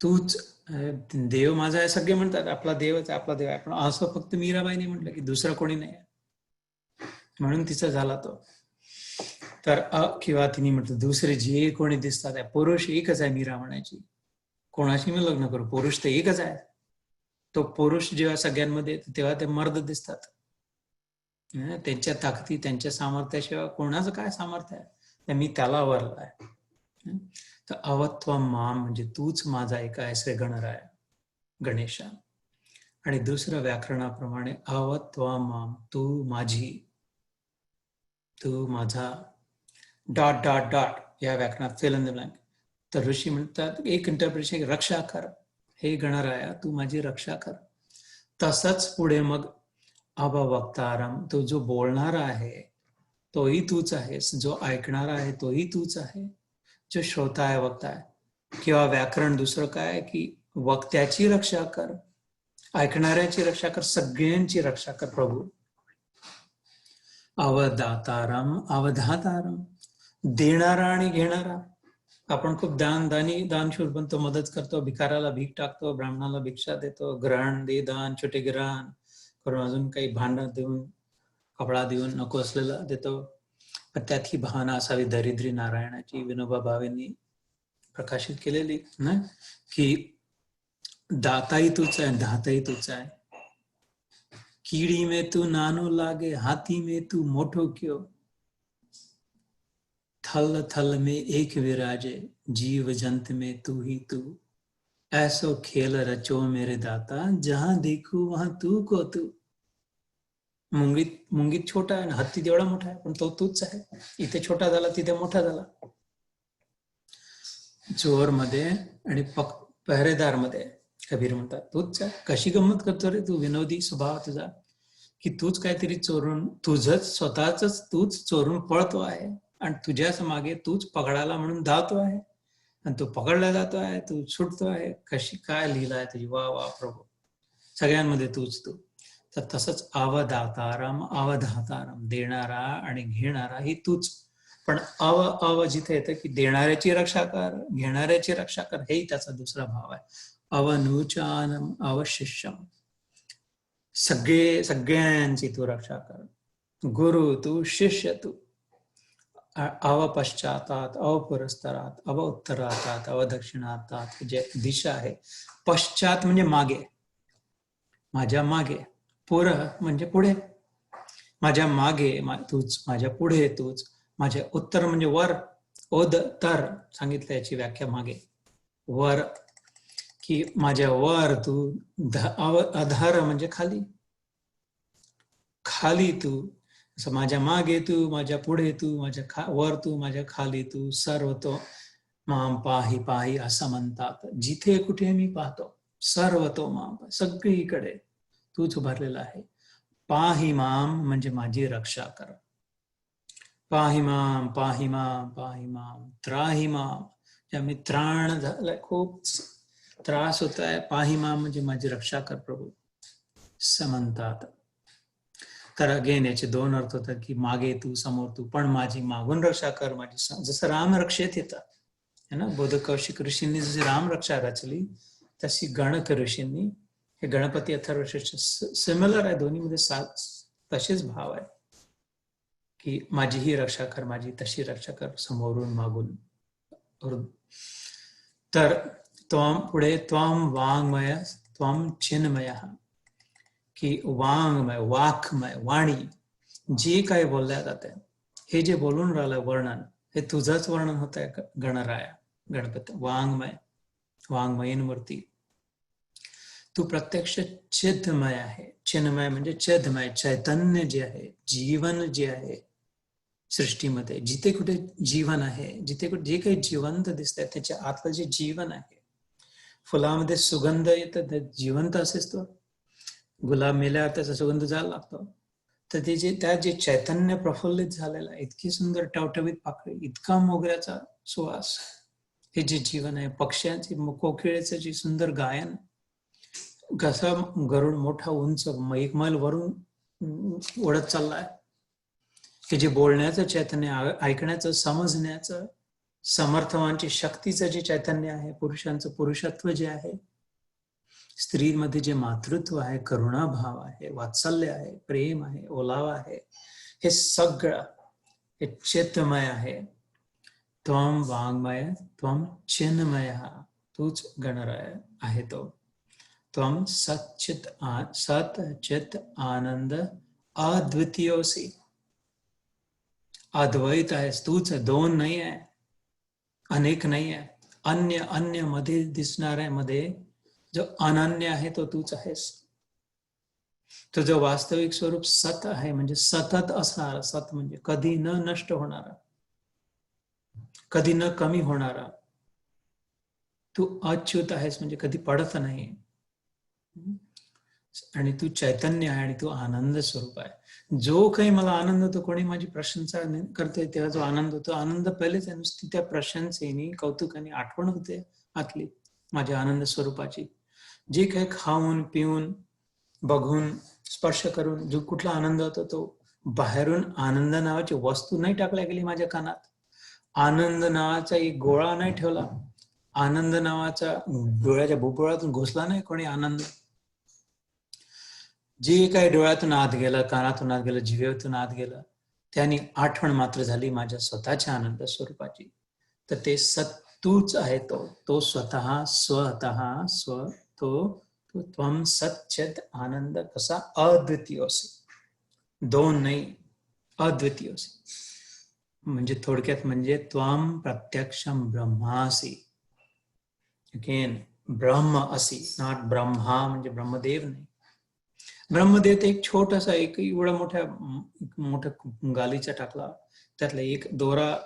तूच देव माझा आहे. सगळे म्हणतात आपला देवच आहे, आपला देव आहे, पण असं फक्त मीराबाईने म्हटलं की दुसरा कोणी नाही, म्हणून तिचा झाला तो. तर किंवा तिने म्हटलं दुसरे जे कोणी दिसतात, पुरुष एकच आहे, मीरा म्हणायची, कोणाशी मी लग्न करू, पुरुष तर एकच आहे. तो पुरुष जेव्हा सगळ्यांमध्ये येतो तेव्हा ते मर्द दिसतात. त्यांच्या ताकदी, त्यांच्या सामर्थ्याशिवाय कोणाचं काय सामर्थ्य आहे, मी त्याला वरला आहे. तर अवत्वम माम म्हणजे तूच माझा एक आहे, श्री गणराय गणेशा. आणि दुसरं व्याकरणाप्रमाणे अवत्वम माम, तू माझी, तू माझा, डॉट डॉट डॉट, या व्याकरणात फिल इन द ब्लँक. तर ऋषी म्हणतात एक इंटरप्रिटेशन, रक्षा कर, हे गणराया तू माझी रक्षा कर. तसंच पुढे मग अववक्तारम, तो जो बोलणारा आहे तोही तूच आहेस, जो ऐकणारा आहे तोही तूच आहे, जो श्रोता आहे, वक्ता आहे. किंवा व्याकरण दुसरं काय, की वक्त्याची रक्षा कर, ऐकणाऱ्याची रक्षा कर, सगळ्यांची रक्षा कर प्रभू. अवदातारम अवधातारम, देणारा आणि घेणारा. आपण खूप दानशूर बनतो, मदत करतो, भिकाराला भीक टाकतो, ब्राह्मणाला भिक्षा देतो, ग्रहण दे दान, छोटे ग्रहण करून अजून काही भांडण देऊन, कपडा देऊन, नको असलेलं देतो. पण त्यात ही भावना असावी दरिद्री नारायणाची, विनोबा भावेंनी प्रकाशित केलेली ना, की दाताही तूच आहे, धाताही तूच आहे. कीड़ी में तू नानो लागे, हाथी में तू मोठो क्यों. थल थल में एक विराजे, जीव जंत में तू ही तू. ऐसो खेल रचो मेरे दाता, जहां देखू वहां तू को तू. मुंगीत छोटा आहे, हत्ती तेवढा मोठा आहे, पण तो तूच आहे. इथे छोटा झाला, तिथे मोठा झाला. चोर मध्ये आणि पहरेदार मध्ये कबीर म्हणतात तूच आहे. कशी गंमत करतो रे तू, विनोदी स्वभाव तुझा, की तूच काहीतरी चोरून, तुझंच स्वतःच तूच चोरून पळतो आहे आणि तुझ्याच मागे तूच पकडायला म्हणून धावतो आहे आणि तू पकडला जातो आहे, तू सुटतो आहे. कशी काय लीला आहे तुझी, वा वा प्रभू. सगळ्यांमध्ये तूच तू. तर तसंच अवदाताराम अवधाताराम, देणारा आणि घेणारा ही तूच. पण अव जिथे येतं की देणाऱ्याची रक्षा कर, घेणाऱ्याची रक्षा कर, हेही त्याचा दुसरा भाव आहे. अवनुचानम अवशिष्यम, सगळ्यांची तू रक्षा कर. गुरु तू, शिष्य तू. अवपश्चातात, अवपुरस्तरात, अवउत्तरातात, अवदक्षिणातात, जे दिशा आहे. पश्चात म्हणजे मागे, माझ्या मागे. पुर म्हणजे पुढे, माझ्या मागे तूच, माझ्या पुढे तूच. माझ्या उत्तर म्हणजे वर, ओद तर सांगितलं याची व्याख्या मागे. वर की माझ्या वर तू, अधर म्हणजे खाली, खाली तू. असं माझ्या मागे तू, माझ्या पुढे तू, माझ्या वर तू, माझ्या खाली तू. सर्व तो माम पाही पाही असं म्हणतात. जिथे कुठे मी पाहतो, सर्व तो माम, सगळीकडे तूच उभारलेला आहे. पाही माम म्हणजे माझी रक्षा कर. पाही माम, पाही माम, पाही माम, त्राही माम. ज्या त्राण झालाय, खूप त्रास होत आहे, पाही माम म्हणजे माझी रक्षा कर प्रभू, समंतात. तर अगेन याचे दोन अर्थ होतात की मागे तू, समोर तू, पण माझी मागून रक्षा कर. माझी जसं राम रक्षेत येतात है ना, बोधकौशिक ऋषींनी जशी राम रक्षा रचली, तशी गणक ऋषींनी, हे गणपती अथर्वशीर्ष सिमिलर आहे, दोन्हीमध्ये तसेच भाव आहे की माझी ही रक्षा कर, माझी तशी रक्षा कर, समोरून मागून. तर त्वम पुढे, त्वम वाङ्मय, त्वम चिन्मय, की वाङ्मय, वाक्मय, वाणी, जे काही बोलल्या जाते, हे जे बोलून राहिलं वर्णन, हे तुझंच वर्णन होत आहे गणराया, गणपती. वाङ्मय, वाङ्मयीन मूर्ती. तू प्रत्यक्ष चिन्मय आहे. चिन्मय म्हणजे चिन्मय, चैतन्य जे आहे, जीवन जे आहे सृष्टीमध्ये. जिथे कुठे जीवन आहे, जिथे कुठे जे काही जिवंत दिसत आहे, त्याच्या आतलं जे जीवन आहे. फुलामध्ये सुगंध येतं, ते जिवंत असेच तो. गुलाब मेल्यावर त्याचा सुगंध जायला लागतो. तर ते जे त्यात जे चैतन्य प्रफुल्लित झालेलं आहे, इतकी सुंदर टवटवीत पाकळी, इतका मोगऱ्याचा सुवास, हे जे जीवन आहे. पक्ष्यांचे, कोकिळेचं जे सुंदर गायन, कसं गरुड मोठा उंच 1 मैल वरून ओढत चाललाय, हे जे बोलण्याचं चैतन्य, ऐकण्याचं, समजण्याचं, समर्थवांची शक्तीचं जे चैतन्य आहे, पुरुषांचं पुरुषत्व जे आहे, स्त्रीमध्ये जे मातृत्व आहे, करुणाभाव आहे, वात्सल्य आहे, प्रेम आहे, ओलावा आहे, हे सगळं हे चैतन्यमय आहे. त्वम वाङ्मय, त्वम चिन्मय, तूच गणराय आहे तो. त्वम सच्चित सत चित आनंद अद्वितीयोसी, अद्वैत आहेस, तूच आहे, दोन नाही आहे, अनेक नाही आहे. अन्य मध्ये दिसणाऱ्या मध्ये जो अनन्य आहे तो तूच आहेस. तुझं वास्तविक स्वरूप सत आहे, म्हणजे सतत असणारा. सत म्हणजे कधी न नष्ट होणारा, कधी न कमी होणारा. तू अच्युत आहेस म्हणजे कधी पडत नाही, आणि तू चैतन्य आहे, आणि तू आनंद स्वरूप आहे. जो काही मला आनंद होतो, कोणी माझी प्रशंसा करते तेव्हा जो आनंद होतो, आनंद पहिलेच आहे, नुसती त्या प्रशंसेने, कौतुकाने आठवण होते आतली माझ्या आनंद स्वरूपाची. जे काही खाऊन पिऊन बघून स्पर्श करून जो कुठला आनंद होतो, तो बाहेरून आनंद नावाची वस्तू नाही टाकल्या गेली माझ्या कानात. आनंद नावाचा एक गोळा नाही ठेवला, आनंद नावाचा डोळ्याच्या भोपळ्यातून घुसला नाही कोणी आनंद. जे काही डोळ्यातून आत गेलं, कानातून आत गेलं, जिभेतून आत गेलं, त्याने आठवण मात्र झाली माझ्या स्वतःच्या आनंद स्वरूपाची. तर ते सत्तूच आहे, तो स्वतः स्वतः स्व तो त्वम सच्चित आनंद कसा अद्वितीय असे, दोन नाही, अद्वितीय असे. म्हणजे थोडक्यात म्हणजे त्वम प्रत्यक्षम ब्रह्मासी. अगेन ब्रह्म असी, नॉट ब्रह्मा म्हणजे ब्रह्मदेव नाही. ब्रह्मदेव एक छोटासा, एक एवढा मोठ्या गालीचा टाकला, त्यातला एक दोरा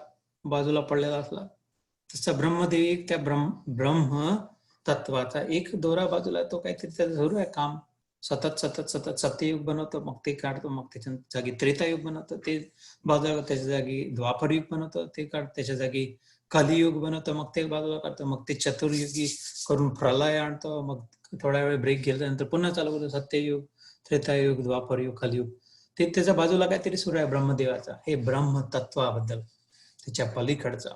बाजूला पडलेला असला, तसा ब्रह्मदेव एक त्या ब्रह्म तत्वाचा एक दोरा बाजूला, तो काहीतरी त्याचं सुरू आहे काम. सतत सतत सतत सत्ययुग बनवतो, मग ते काढतो, मग त्याच्या जागी त्रेतायुग बनवतं, ते बाजूला त्याच्या जागी द्वापरयुग बनवतं, ते काढतं, त्याच्या जागी कलियुग बनवतं, मग ते बाजूला काढतं, मग ते चतुर्युगी करून प्रलय आणतं, मग थोडा वेळ ब्रेक घेतल्यानंतर पुन्हा चालू होतं सत्ययुग, त्रेतायुग, द्वापरयुग, कलियुग. ते त्याच्या बाजूला काहीतरी सुरू आहे ब्रह्मदेवाचा. हे ब्रह्म तत्वाबद्दल, त्याच्या पलीकडचा.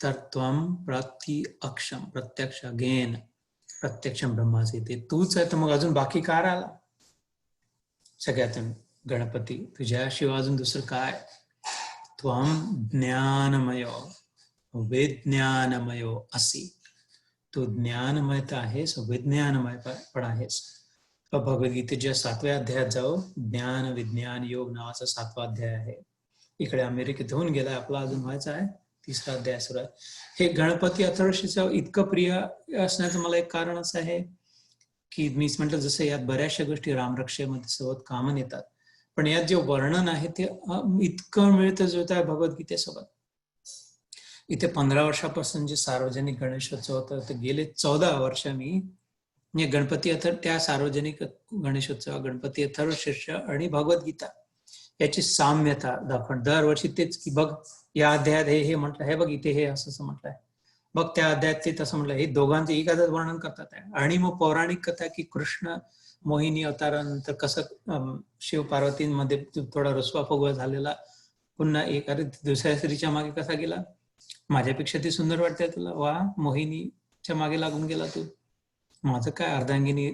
तर त्वम प्रति अक्षम, प्रत्यक्ष, अगेन प्रत्यक्षम ब्रह्माचे, ते तूच आहे. तर मग अजून बाकी काय राहिला? सगळ्यातून गणपती, तुझ्याशिवाय अजून दुसरं काय? त्वम ज्ञानमय विज्ञानमयो असी. तू ज्ञानमय तर आहेस, विज्ञानमय पण आहेस. भगवद्गीतेच्या 7व्या अध्यायात जाऊ, ज्ञान विज्ञान योग नावाचा 7वा अध्याय आहे. इकडे अमेरिकेत होऊन गेलाय, आपला अजून व्हायचा आहे, 3रा अध्याय सुरू आहे. हे गणपती अथर्वशीचं इतकं प्रिय असण्याचं मला एक कारण असं आहे की मी म्हटलं जसं यात बऱ्याचशा गोष्टी रामरक्षेमध्ये सोबत कामं येतात, पण यात जे वर्णन आहे ते इतकं मिळतं जुळतं आहे भगवद्गीतेसोबत. इथे 15 वर्षापासून जे सार्वजनिक गणेशोत्सव होतं, ते गेले 14 वर्ष मी गणपती अथर्व, त्या सार्वजनिक गणेशोत्सव, गणपती अथर्वशीर्ष आणि भगवद्गीता याची साम्यता दाखवण दरवर्षी. तेच की बघ या अध्यायात हे म्हटलं आहे, बघ इथे हे असं म्हटलंय, बघ त्या अध्यायात ते तसं म्हटलं. हे दोघांचे एखादंच वर्णन करतात आहे. आणि मग पौराणिक कथा की कृष्ण मोहिनी अवतारानंतर कसं शिव पार्वतींमध्ये थोडा रुसवा फुगवा झालेला, पुन्हा एखाद्या दुसऱ्या स्त्रीच्या मागे कसा गेला, माझ्यापेक्षा ती सुंदर वाटते तुला, वा मोहिनीच्या मागे लागून गेला तू, माझं काय. अर्धांगिनी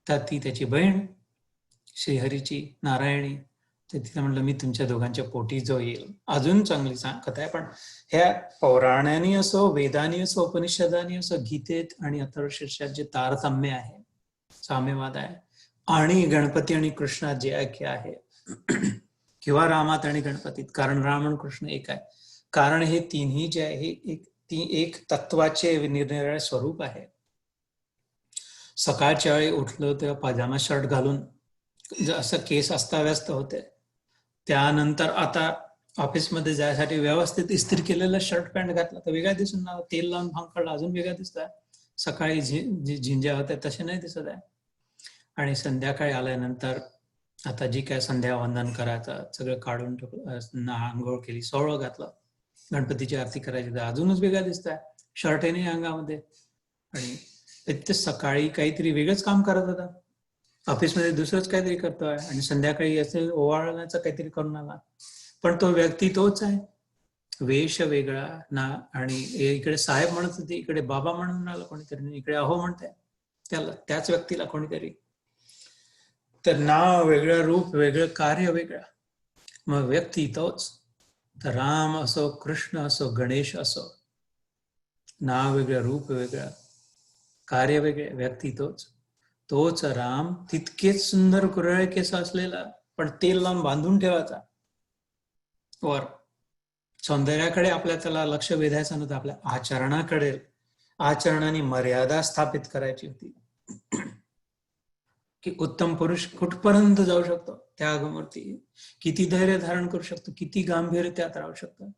तर ती त्याची बहीण श्रीहरीची, नारायणी, तर तिला म्हटलं मी तुमच्या दोघांच्या पोटी जो येईल. अजून चांगली कथा आहे. पण ह्या पौराणानी असो, वेदानी असो, उपनिषदानी असो, गीतेत आणि अथर्वशीर्षात जे तारतम्य आहे, साम्यवाद आहे, आणि गणपती आणि कृष्णात जे ऐक्य आहे, किंवा रामात आणि गणपतीत, कारण राम आणि कृष्ण एक आहे, कारण हे तिन्ही जे आहे एक तत्वाचे निरनिराळे स्वरूप आहे. सकाळच्या वेळी उठलो तेव्हा पाजामा शर्ट घालून असं केस अस्ताव्यस्त होते, त्यानंतर आता ऑफिसमध्ये जायसाठी व्यवस्थित इस्त्री केलेला शर्ट पॅन्ट घातला तर वेगळा दिसून ना, तेल लावून भांग अजून वेगळा दिसत आहे. सकाळी झिंज्या होत्या तसे नाही दिसत आहे. आणि संध्याकाळी आल्यानंतर आता जी काय संध्या वंदन करायचं सगळं काढून टाकलं, आंघोळ केली, सोहळं घातलं, गणपतीची आरती करायची तर अजूनच वेगळा दिसत आहे, शर्ट आहे नाही अंगामध्ये. आणि ते सकाळी काहीतरी वेगळंच काम करत होता, ऑफिसमध्ये दुसरंच काहीतरी करतोय, आणि संध्याकाळी असं ओवाळण्याचं काहीतरी करून आला. पण तो व्यक्ती तोच आहे, वेश वेगळा ना. आणि इकडे साहेब म्हणत होते, इकडे बाबा म्हणून आला कोणीतरी, इकडे अहो म्हणताय त्याला, त्याच व्यक्तीला कोणीतरी. तर नाव वेगळं, रूप वेगळं, कार्य वेगळं, मग व्यक्ती तोच. तर राम असो, कृष्ण असो, गणेश असो, नाव वेगळं, रूप वेगळं, कार्य वेगळे, व्यक्ती तोच. तोच राम, तितकेच सुंदर कुरळे केस असलेला, पण तेल लावून बांधून ठेवायचा वर. सौंदर्याकडे आपल्या त्याला लक्ष वेधायचं नव्हतं, आपल्या आचरणाकडे, आचरणाने मर्यादा स्थापित करायची होती, की उत्तम पुरुष कुठपर्यंत जाऊ शकतो, त्यागमूर्ती किती धैर्य धारण करू शकतो, किती गांभीर्य त्यात राहू शकतं,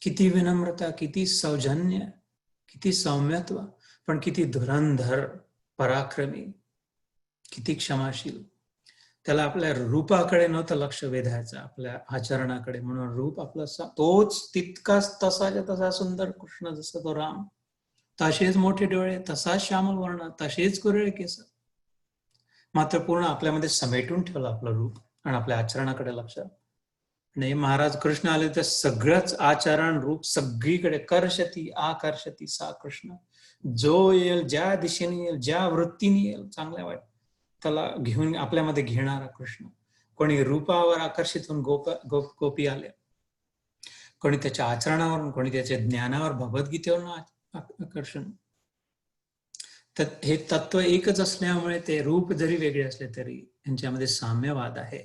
किती विनम्रता, किती सौजन्य, किती सौम्यत्व, पण किती धुरंधर, पराक्रमी, किती क्षमाशील. त्याला आपल्या रूपाकडे नव्हतं लक्ष वेधायचं, आपल्या आचरणाकडे. म्हणून रूप आपलं तोच तितकाच तसाच्या तसा सुंदर कृष्ण, जसं तो राम, तसेच मोठे डोळे, तसाच श्यामल वर्ण, तसेच कुरळे केस, मात्र पूर्ण आपल्यामध्ये समेटून ठेवलं आपलं रूप आणि आपल्या आचरणाकडे लक्ष नाही. महाराज कृष्ण आले तर सगळंच आचरण रूप सगळीकडे, कर्षती आकर्षती सा कृष्ण, जो येईल, ज्या दिशेने येईल, ज्या वृत्तीने येईल, चांगल्या वाईट, त्याला घेऊन आपल्यामध्ये घेणारा कृष्ण. कोणी रूपावर आकर्षित होऊन गोपी आले, कोणी त्याच्या आचरणावरून, कोणी त्याच्या ज्ञानावर, भगवद्गीतेवरून आकर्षण, तर हे तत्व एकच असल्यामुळे ते रूप जरी वेगळे असले तरी यांच्यामध्ये साम्यवाद आहे.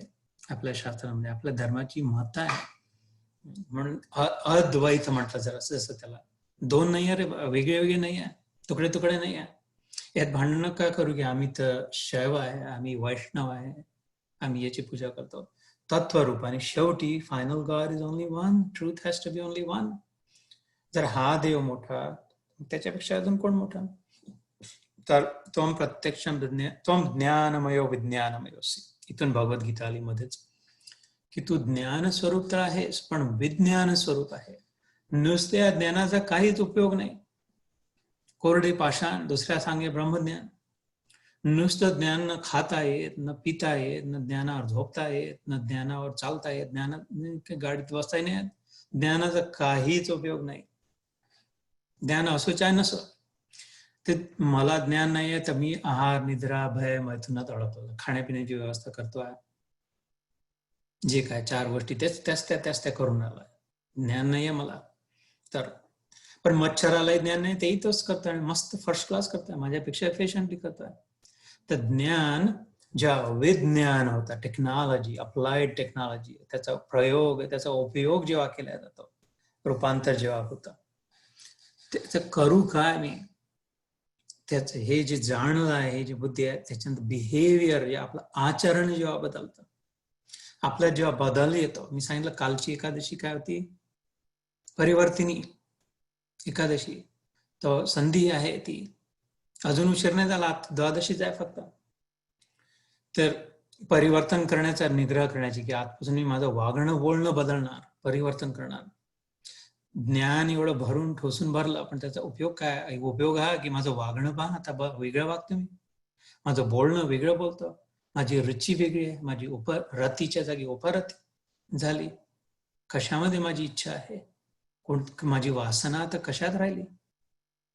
आपल्या शास्त्रामध्ये आपल्या धर्माची महत्ता आहे. म्हणून अद्वैत म्हटलं जसं त्याला. दोन नाही आहे रे, वेगळे वेगळे नाही आहे, तुकडे तुकडे नाही आहे. यात भांडणं का करू की आम्ही तर शैव आहे, आम्ही वैष्णव आहे, आम्ही याची पूजा करतो. तत्वरूप आणि शेवटी final God is only one. Truth has to be only one. जर हा देव मोठा, त्याच्यापेक्षा अजून कोण मोठा? तर त्वम प्रत्यक्षम त्वम ज्ञानमयो विज्ञानमयोसी. इथून भगवद्गीता आली मध्येच की तू ज्ञान स्वरूप तर आहेस, पण विज्ञान स्वरूप आहे. नुसत्या ज्ञानाचा काहीच उपयोग नाही. कोरडे पाषाण, दुसऱ्या सांगे ब्रह्मज्ञान. नुसतं ज्ञान न खाता येत, न पिता येत, न ज्ञानावर झोपता येत, न ज्ञानावर चालता येत, गाडीत बसता नाही येत. ज्ञानाचा काहीच उपयोग नाही. ज्ञान असो चाहे नसो. ते मला ज्ञान नाही आहे तर मी आहार, निद्रा, भय, मैथुनात अडकलो, खाण्यापिण्याची व्यवस्था करतोय, जे काय 4 गोष्टी त्याच त्या करून आलाय. ज्ञान नाहीये मला. तर पण मच्छरालाही ज्ञान नाही, तेही तोच करतोय, मस्त फर्स्ट क्लास करतोय, माझ्यापेक्षा एफिशियंटली करतोय. तर ज्ञान ज्या विज्ञान होता, टेक्नॉलॉजी, अप्लाइड टेक्नॉलॉजी, त्याचा प्रयोग, त्याचा उपयोग जेव्हा केला जातो, रूपांतर जेव्हा होतं, त्याचं करू काय मी, त्याचं हे जे जाणलं आहे, हे जे बुद्धी आहे, त्याच्यानंतर बिहेवियर, जे आपलं आचरण जेव्हा बदलतं, आपल्यात जेव्हा बदल येतो. मी सांगितलं कालची एकादशी काय होती? परिवर्तिनी एकादशी. तो संधी आहे ती, अजून उशीर नाही झाला, द्वादशीच आहे फक्त. तर परिवर्तन करण्याचा, निग्रह करण्याची, की आजपासून मी माझं वागणं बोलणं बदलणार, परिवर्तन करणार. ज्ञान एवढं भरून ठोसून भरलं, पण त्याचा उपयोग काय? उपयोग हा की माझं वागणं पहा आता वेगळं वागतो मी, माझं बोलणं वेगळं बोलतो, माझी रुची वेगळी आहे, माझी रतीच्या जागी उपरती झाली. कशामध्ये माझी इच्छा आहे, माझी वासना आता कशात राहिली,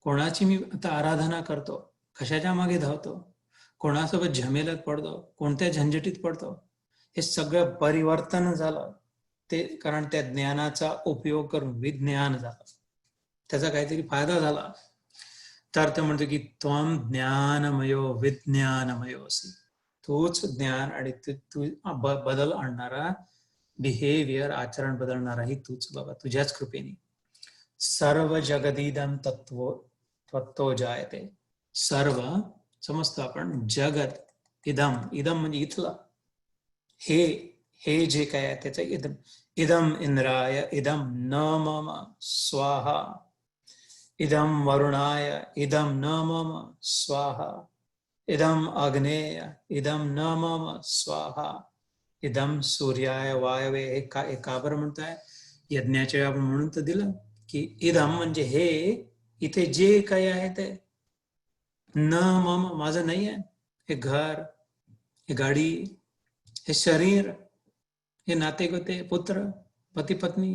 कोणाची मी आता आराधना करतो, कशाच्या मागे धावतो, कोणासोबत झमेल्यात पडतो, कोणत्या झंझटीत पडतो, हे सगळं परिवर्तन झालं. ते कारण त्या ज्ञानाचा उपयोग करून विज्ञान झालं, त्याचा काहीतरी फायदा झाला. तर ते म्हणतो की त्वम ज्ञानमयो विज्ञानमयोसी. तूच ज्ञान आणि तू बदल आणणारा, बिहेवियर, आचरण बदलणाराही तूच बाबा, तुझ्याच कृपेने. सर्व जगदिदम तत्व जायते. सर्व समजतो आपण, जगत, इदम, इदम म्हणजे इथलं, हे जे काय आहे त्याचं इदम. इदम इंद्राय, इदम न मम स्वाहा, इदम वरुणाय, इदम न मम स्वाहा, इदम अग्नेय, इदम न मम स्वाहा, इदम सूर्याय वायवे. हे का बरं म्हणताय? यज्ञाच्या आपण म्हणून तर दिलं की इदम म्हणजे हे, इथे जे काही आहे ते, न मम माझं नाही आहे. हे घर, हे गाडी, हे शरीर, हे नाते गोते, पुत्र, पती पत्नी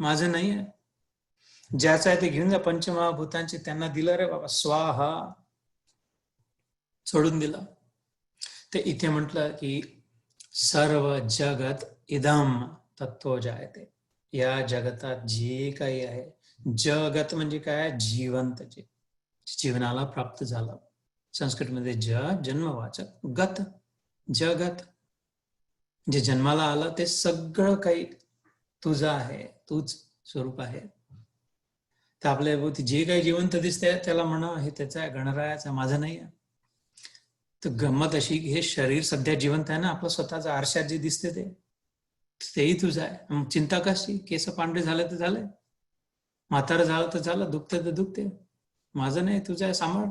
माझं नाही आहे. ज्याचं आहे ते घेऊन जा. पंचमहाभूतांचे त्यांना दिलं रे बाबा, स्वाहा, सोडून दिलं. ते इथे म्हटलं की सर्व जगत इदम तत्व जायते. या जगतात जे काही आहे, जगत म्हणजे काय? जिवंत, जे जीवनाला प्राप्त झालं. संस्कृतमध्ये जन्मवाचक, गत, जगत, जे जन्माला आलं ते सगळं काही तुझं आहे, तूच स्वरूप आहे. तर आपल्या भोवती जे काही जिवंत दिसतंय त्याला म्हणा हे त्याचा आहे, गणरायाचा, माझं नाही आहे. तर गंमत अशी, हे शरीर सध्या जिवंत आहे ना, आपलं स्वतःचा आरशात जे दिसते तेही तुझं आहे. मग चिंता कशी? केस पांढरे झाले तर झाले, म्हातारं झालं तर झालं, दुखते तर दुखते, माझं नाही, तुझं आहे, सांभाळ.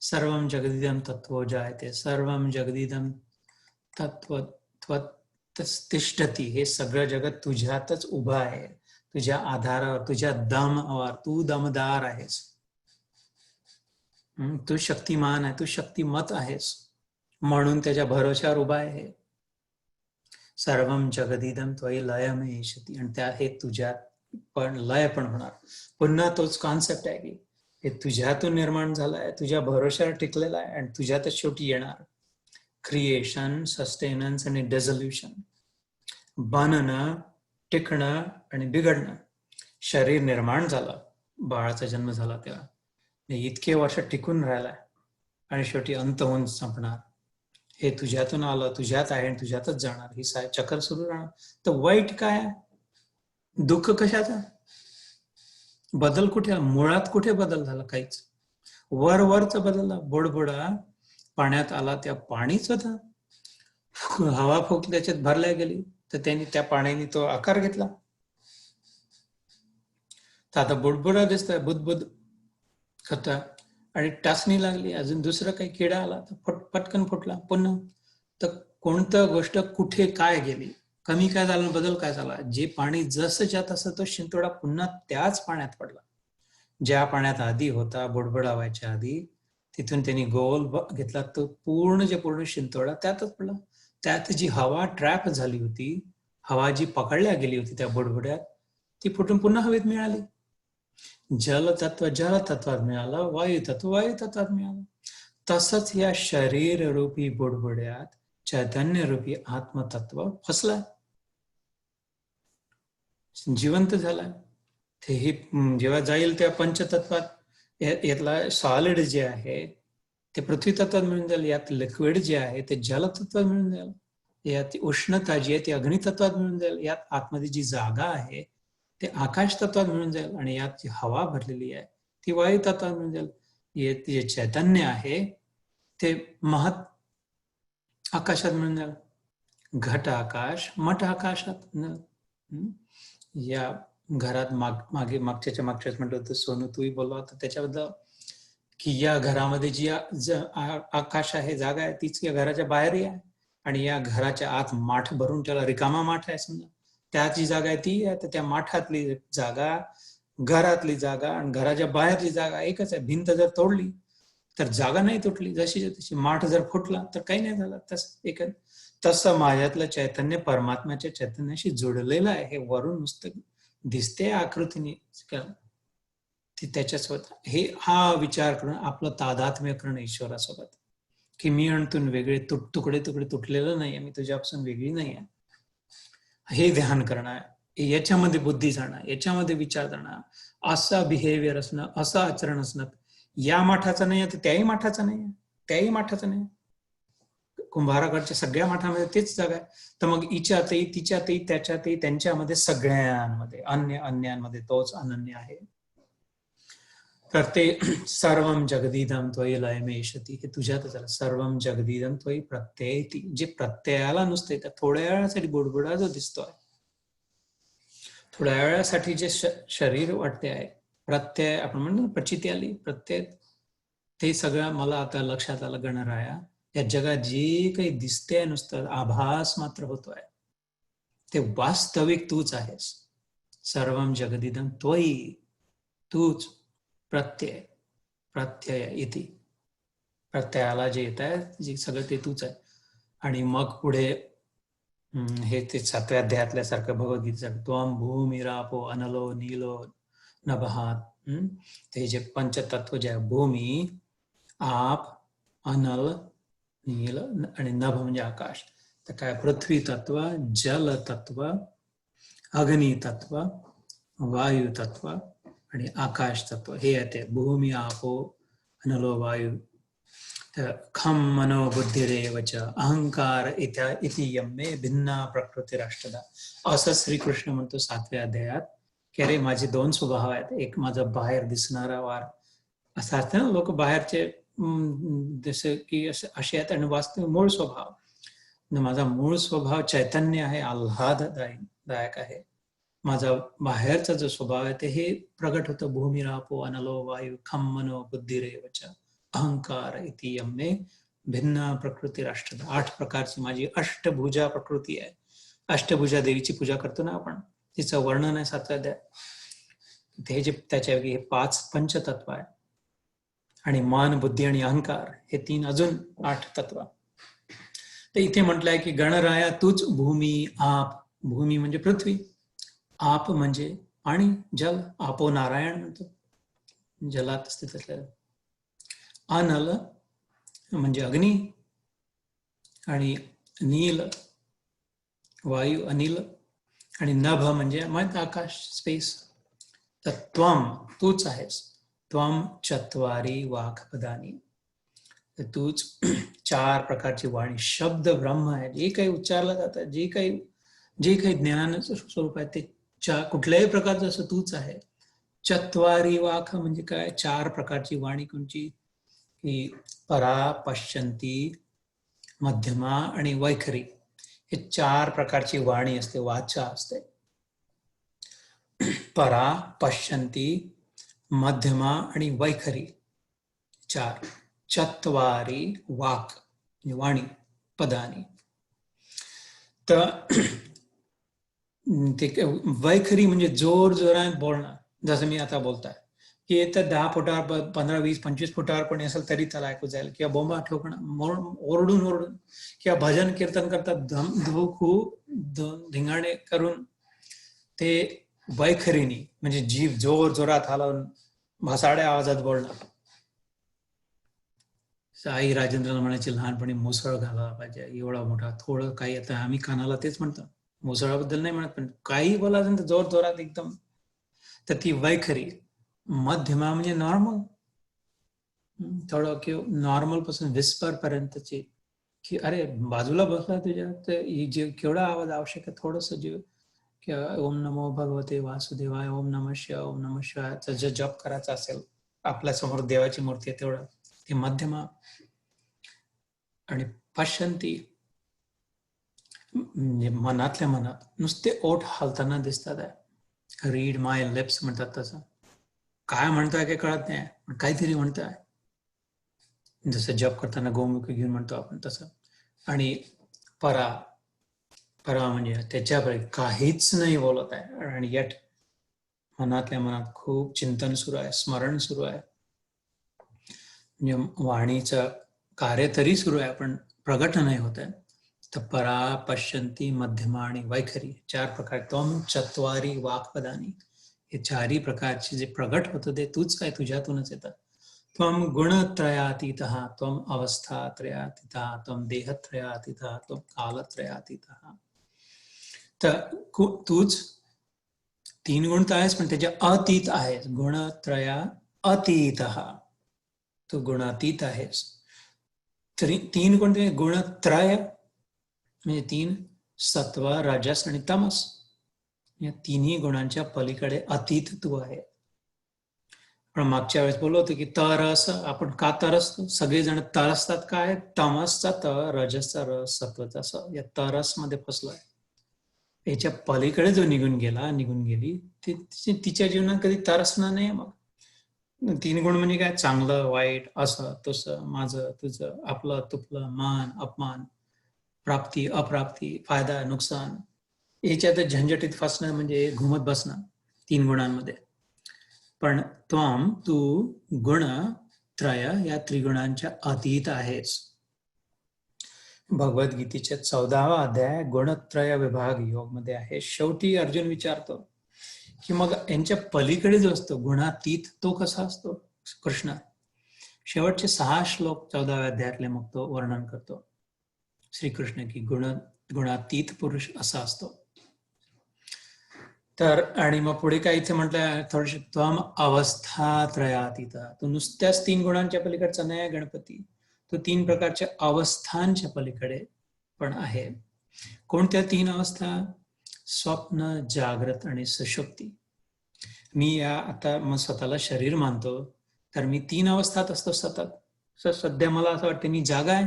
सर्वम जगदिदम तत्व जायते, सर्वम जगदिदम तत्व तिष्ठती. हे सगळं जगत तुझ्यातच उभं आहे, तुझ्या आधारावर, तुझ्या दमावर. तू दमदार आहेस, तू शक्तिमान आहे, तू शक्तिमत आहेस, म्हणून त्याच्या भरोश्यावर उभा आहे. सर्वम जगदिदम त्वयि लयमेशति. आणि त्या हे तुझ्यात पण लय पण होणार. पुन्हा तोच कॉन्सेप्ट आहे की हे तुझ्यातून निर्माण झालं आहे, तुझ्या भरोश्यावर टिकलेलं आहे, आणि तुझ्यातच शेवटी येणार. क्रिएशन, सस्टेनन्स आणि डेझोल्युशन, बनणं, टिकणं आणि बिघडणं. शरीर निर्माण झालं, बाळाचा जन्म झाला तेव्हा, इतके वर्ष टिकून राहिलाय, आणि शेवटी अंत होऊन संपणार. हे तुझ्यातून आलं, तुझ्यात आहे आणि तुझ्यातच जाणार, ही चक्र सुरू राहणार. तर वाईट काय? दुःख कशाचा? बदल कुठे? मुळात कुठे बदल झाला? काहीच. वरचा बदलला. बुडबुडा पाण्यात आला, त्या पाणीच होता. हवा फुकली, त्याच्यात भरल्या गेली, तर त्यांनी त्या पाण्याने तो आकार घेतला. तर आता बुडबुडा दिसतोय, बुदबुद होता आणि टाचणी लागली, अजून दुसरं काही किडा आला तर पटकन फुटला पुन्हा. तर कोणतं गोष्ट कुठे काय गेली, कमी काय झालं, बदल काय झाला? जे पाणी जसंच्या तसं तो शिंतोडा पुन्हा त्याच पाण्यात पडला. ज्या पाण्यात आधी होता, बुडबुडा व्हायच्या आधी, तिथून त्यांनी गोल घेतला, तो पूर्ण शिंतोडा त्यातच पडला. त्यात जी हवा ट्रॅप झाली होती, हवा जी पकडल्या गेली होती त्या बुडबुड्यात, ती फुटून पुन्हा हवेत मिळाली. जलतत्व जलतत्वात मिळालं, वायुतत्व वायुतत्वात मिळालं. तसंच या शरीर रूपी बुडबुड्यात चैतन्य रूपी आत्मतत्व फसला, जिवंत झाला. ते ही जेव्हा जाईल त्या पंचतत्वात, यातला सॉलिड जे आहे ते पृथ्वी तत्वात मिळून जाईल, यात लिक्विड जे आहे ते जलतत्वात मिळून जाईल, यात उष्णता जी आहे ती अग्नितत्वात मिळून जाईल, यात आतमध्ये जी जागा आहे ते आकाश तत्वात मिळून जाईल, आणि यात जी हवा भरलेली आहे ती वायू तत्वात मिळून जाईल. जे चैतन्य आहे ते महत आकाशात मिळून जाईल. घट आकाश मठ आकाशात. या घरात मागच्याच म्हटलं होतं, सोनू तूही बोलला होता त्याच्याबद्दल, की या घरामध्ये जी आकाश आहे, जागा आहे, तीच या घराच्या बाहेरही आहे. आणि या घराच्या आत माठ भरून, त्याला रिकामा माठ आहे समजा, त्यात जी जागा आहे ती आहे. तर त्या माठातली जागा, घरातली जागा आणि घराच्या बाहेरची जागा एकच आहे. भिंत जर तोडली तर जागा नाही तुटली, जशी तशी. माठ जर फुटला तर काही नाही झालं. तसं माझ्यातलं चैतन्य परमात्म्याच्या चैतन्याशी जोडलेलं आहे. हे वरून नुसतं दिसते आकृतीने, ती त्याच्यासोबत. हा विचार करून आपलं तादात्म्य करणं ईश्वरासोबत, की मी आणतून वेगळे तुकडे तुटलेलं नाहीये, मी तुझ्यापासून वेगळी नाहीये, हे ध्यान करणं, याच्यामध्ये बुद्धी जाणं, याच्यामध्ये विचार जाणं, असा बिहेवियर असणं, असं आचरण असणं. या माठाचं नाही तर त्याही माठाचं नाही, त्याही माठाचं नाही. कुंभाराकडच्या सगळ्या माठामध्ये तेच जागा आहे. तर मग हिच्यातही, तिच्यातही, त्याच्यातही, त्यांच्यामध्ये, सगळ्यांमध्ये, अन्यांमध्ये तोच अनन्य आहे. तर ते सर्वम जगदीदम त्वयि लयमेशती, हे तुझ्यातच झालं. सर्वम जगदीदम त्वयि प्रत्ययती, जे प्रत्ययाला नुसते त्या थोड्या वेळासाठी बुडबुडा जो दिसतोय, थोड्या वेळासाठी जे शरीर वाटते आहे, प्रत्यय आपण म्हणतो प्रचिती आली, प्रत्यय, ते सगळं मला आता लक्षात आलं. गणराया, या जगात जे काही दिसते नुसतं आभास मात्र होतोय, ते वास्तविक तूच आहेस. सर्वम जगदीदम त्वयि, तूच. प्रत्यय इति, प्रत्ययाला जे येत आहे, जे सगळं ते तूच आहे. आणि मग पुढे हे ते 7व्या अध्यायातल्यासारखं भगवद्गीतेचं, त्वं भूमिरापो अनलो नीलो नभः, ते जे पंचतत्व जे आहे, भूमी, आप, अनल, नील आणि नभ म्हणजे आकाश. तर काय, पृथ्वी तत्व, जल तत्व, अग्नि तत्व, वायू तत्व आणि आकाश तत्व, हे येते. भूमी, आपो, अनलो, वायू, खम मनो बुद्धिरेव च अहंकार इति यम्मे भिन्ना प्रकृती राष्ट्रदा. असं श्रीकृष्ण म्हणतो 7व्या अध्यायात, की अरे माझे 2 स्वभाव आहेत. एक माझा बाहेर दिसणारा वार, असं असतं ना, लोक बाहेरचे जसं की असे आहेत, आणि वास्तविक मूळ स्वभाव, माझा मूळ स्वभाव चैतन्य आहे, आल्हाददायक आहे. माझा बाहेरचा जो स्वभाव आहे ते हे प्रगट होतं. भूमिरापो अनलो वायू खम मनो बुद्धिरेव च अहंकार इति यम्मे भिन्न प्रकृती राष्ट्र. 8 प्रकारची माझी अष्टभुजा प्रकृती आहे. अष्टभुजा देवीची पूजा करतो ना आपण, तिचं वर्णन आहे 7व्या अध्यायात. ते जे त्याच्या हे 5 पंचतत्व आहे, आणि मन, बुद्धी आणि अहंकार हे 3 अजून 8 तत्व. तर इथे म्हटलंय की गणराया तूच भूमी, आप, भूमी म्हणजे पृथ्वी, आप म्हणजे पाणी, जल, आपो नारायण म्हणतो, जलात स्थित असलेलं, अनल म्हणजे अग्नी, आणि नील वायू, अनिल, आणि नभ म्हणजे मग आकाश, स्पेस. तर त्वम तूच आहेस. त्वम चत्वारी वाक्पदानी, तूच 4 प्रकारची वाणी, शब्द ब्रह्म आहे, जे काही उच्चारलं जातं, जे काही ज्ञान स्वरूप आहे ते कुठल्याही प्रकारचं असं तूच आहे. चत्वारी वाक म्हणजे काय, 4 प्रकारची वाणी कोणची, की परा, पश्यंती, मध्यमा आणि वैखरी, हे 4 प्रकारची वाणी असते, वाचा असते. परा, पश्यंती, मध्यमा आणि वैखरी, 4. चत्वारी वाक वाणी, पदानी. तर ते वैखरी म्हणजे जोर जोरात बोलणं, जसं मी आता बोलताय, की तर 10 फुटावर, 15, 20, 25 फुटावर पण असेल तरी त्याला ऐकू जाईल, किंवा बोंबा ठोकणं, ओरडून किंवा भजन कीर्तन करतात, खूप धिंगाणे करून, ते वैखरीनी म्हणजे जीव जोर जोरात हलवून भासाड्या आवाजात बोलणं. आई राजेंद्रला म्हणायची लहानपणी, मुसळ घालायला पाहिजे एवढा मोठा, थोडं काही, आता आम्ही कानाला तेच म्हणतो, मुसळाबद्दल नाही म्हणत, पण काही बोलायचं तर जोर जोरात एकदम, तर ती वैखरी. मध्यमा म्हणजे नॉर्मल, थोडं किंवा नॉर्मल पासून विस्पर पर्यंतची, की अरे बाजूला बसला तुझ्या, तर जे केवढा आवाज आवश्यक आहे, थोडस जीव, किंवा ओम नमो भगवते वासुदेवाय, ओम नमः शिवायचा जे जप करायचा असेल, आपल्या समोर देवाची मूर्ती आहे तेवढं, ते मध्यमा. आणि पश्यंती म्हणजे मनातल्या मनात नुसते ओठ हालताना दिसतात आहे, रीड माय लिप्स म्हणतात तसं, काय म्हणताय काही कळत नाही, पण काहीतरी म्हणताय, जसं जप करताना गोमुख घेऊन म्हणतो आपण तसं. आणि परा म्हणजे त्याच्याकडे काहीच नाही बोलत आहे, आणि येट मनातल्या मनात खूप चिंतन सुरू आहे, स्मरण सुरू आहे, म्हणजे वाणीचं कार्य तरी सुरू आहे पण प्रगट नाही होत आहे. तर परा, पश्यंती, मध्यमा आणि वैखरी, 4 प्रकार. त्वम चत्वारी वाक्पदानी, हे 4ही प्रकारचे जे प्रगट होतं ते तूच काय, तुझ्यातूनच येतं. त्वम गुणत्रयातीतः, त्वम अवस्थात्रयातीतः, त्वम देहत्रयातीतः, त्वम कालत्रयातीतः. तर तूच 3 गुण तर आहेस, पण त्याच्या अतीत आहेस, गुणत्रया अतीतः, तू गुणातीत आहेस. 3 कोणते, गुणत्रय म्हणजे 3, सत्व, रजस आणि तमस, या 3ही गुणांच्या पलीकडे अतीत तू आहे. पण मागच्या वेळेस बोललो होतो की तरस, आपण का तरसतो, सगळेजण तरसतात, काय, तमसचा तर, रजसचा रस, सत्वचा स, या तरस मध्ये फसलोय. याच्या पलीकडे जो निघून गेली, तिच्या जीवनात कधी तरसणार नाही. मग 3 गुण म्हणजे काय, चांगलं वाईट, असं तसं, माझं तुझं, आपलं तुपलं, मान अपमान, प्राप्ती अप्राप्ती, फायदा नुकसान, याच्यात झंझटीत फसणं म्हणजे घुमत बसणं 3 गुणांमध्ये. पण तू गुण त्रय, या त्रिगुणांच्या अतीत आहेस. भगवद्गीतेच्या 14वा अध्याय गुणत्रय विभाग योग मध्ये आहे. शेवटी अर्जुन विचारतो की मग यांच्या पलीकडे जो असतो गुणातीत, तो कसा असतो कृष्ण. शेवटचे 6 श्लोक 14व्या अध्यायातले मग तो वर्णन करतो श्रीकृष्ण की गुणातीत पुरुष असा असतो. तर आणि मग पुढे काय इथे म्हटलंय थोडीशी, त्वम अवस्थात्रयातीत, तो नुसत्याच 3 गुणांच्या पलीकडचा नाही गणपती, तो 3 प्रकारच्या अवस्थांच्या पलीकडे पण आहे. कोणत्या 3 अवस्था, स्वप्न, जागृत आणि सुषुप्ती. मी आता मग स्वतःला शरीर मानतो, तर मी 3 अवस्थात असतो सतत. सध्या मला असं वाटतं मी जागा आहे,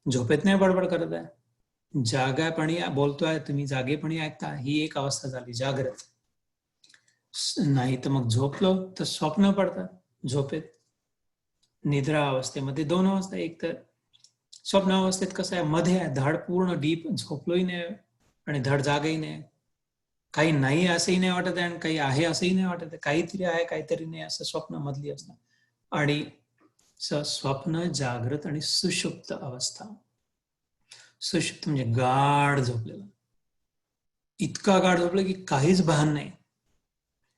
झोपेत नाही बडबड करत आहे, जागापणी बोलतोय, तुम्ही जागेपणी ऐकता, ही एक अवस्था झाली जागृत. नाही तर मग झोपलो तर स्वप्न पडतात झोपेत. निद्रा अवस्थेमध्ये 2 अवस्था, एक तर स्वप्न अवस्थेत कसं आहे, मध्ये आहे, धड पूर्ण डीप, झोपलोही नाही आणि धड जागही नाही, काही नाही असंही नाही वाटत आहे आणि काही आहे असंही नाही वाटत आहे, काहीतरी आहे काहीतरी नाही, असं स्वप्न मधली असतं. आणि स्वप्न, जागृत आणि सुषुप्त अवस्था. सुषुप्त म्हणजे गाढ झोपलेला, इतका गाढ झोपलं की काहीच भान नाही,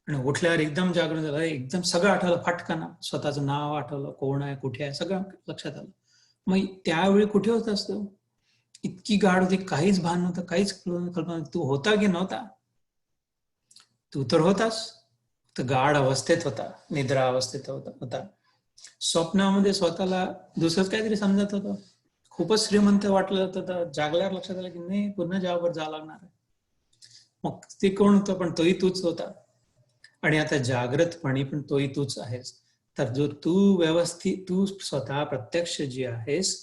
आणि उठल्यावर एकदम जागृत झालं, एकदम सगळं आठवलं, फटकन स्वतःचं नाव आठवलं, कोण आहे, कुठे आहे, सगळं लक्षात आलं. मग त्यावेळी कुठे होता असतो, इतकी गाढ होती, काहीच भान नव्हतं, काहीच कल्पना. तू होता की नव्हता, तू तर होतास, तर गाढ अवस्थेत होता, निद्रा अवस्थेत होता. स्वप्नामध्ये स्वतःला दुसरंच काहीतरी समजत होतं, खूपच श्रीमंत वाटलं होतं. जागल्यावर लक्षात आलं की नाही, पूर्ण जॉबवर जावं लागणार आहे. मग ते कोण होतं, पण तोही तूच होता. आणि आता जागृतपणी पण तोही तूच आहेस. तर जो तू व्यवस्थित, तू स्वतः प्रत्यक्ष जी आहेस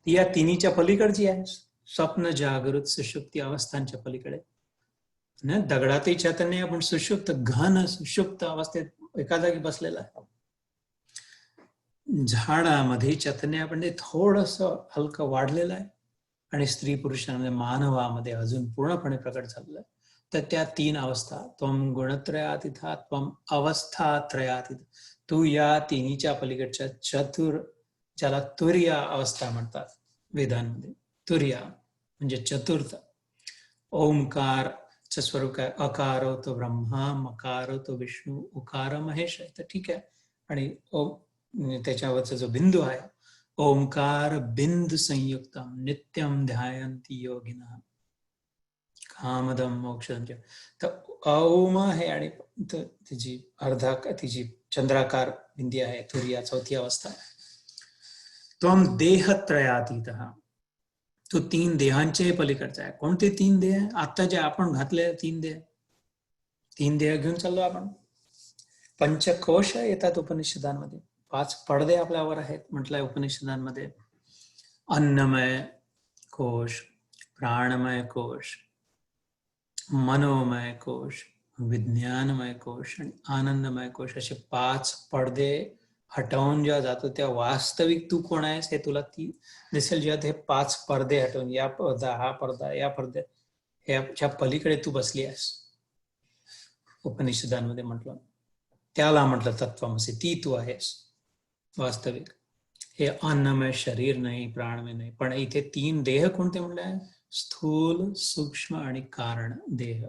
ती या तिन्हीच्या पलीकडची आहेस. स्वप्न, जागृत, सुषुप्ती अवस्थांच्या पलीकडे. दगडातही चैतन्य पण सुषुप्त, घन सुषुप्त अवस्थेत एका जागी बसलेला आहे. झाडामध्ये चैतन्य पण ते थोडस हलकं वाढलेलं आहे, आणि स्त्री पुरुषांमध्ये, मानवामध्ये अजून पूर्णपणे प्रकट झालेलं आहे. तर त्या तीन अवस्था, त्वम गुणत्रयातीता, त्वम अवस्थात्रयातीत, तू या तिन्हीच्या पलीकडच्या ज्याला तुर्या अवस्था म्हणतात वेदांमध्ये. तुर्या म्हणजे चतुर्थ. ओंकार च स्वरूप काय, अकार तो ब्रह्मा, मकार तो विष्णू, उकार महेश आहे. तर ठीक आहे. आणि त्याच्यावरचा जो बिंदू आहे, ओंकार बिंदू संयुक्तम नित्यम ध्यायंती योगिना कामदम मोक्षम. तर ओम आहे, आणि तिची तिची चंद्राकार बिंदी आहे, तुर्या चौथी अवस्था. त्वम देहत्रयातीत, तो तीन देहांचे पलीकडचा आहे. कोणते तीन देह? आता जे आपण घातले तीन देह घेऊन चाललो आपण. पंचकोश येतात उपनिषदांमध्ये, 5 पडदे आपल्यावर आहेत म्हटलंय उपनिषदांमध्ये. अन्नमय कोश, प्राणमय कोश, मनोमय कोश, विज्ञानमय कोश आणि आनंदमय कोश, असे 5 पडदे हटवून जेव्हा जातो तेव्हा वास्तविक तू कोण आहेस हे तुला ती दिसेल. जेव्हा हे 5 पडदे हटवून, या पडदा, हा पडदा, या पडदे, ह्याच्या पलीकडे तू बसली आहेस, उपनिषदांमध्ये म्हटलं. त्याला म्हटलं तत्त्वमसी, ती तू आहेस वास्तविक. हे अन्नमय शरीर नाही, प्राणमय नाही, पण इथे 3 देह कोणते म्हटले? स्थूल, सूक्ष्म आणि कारण देह.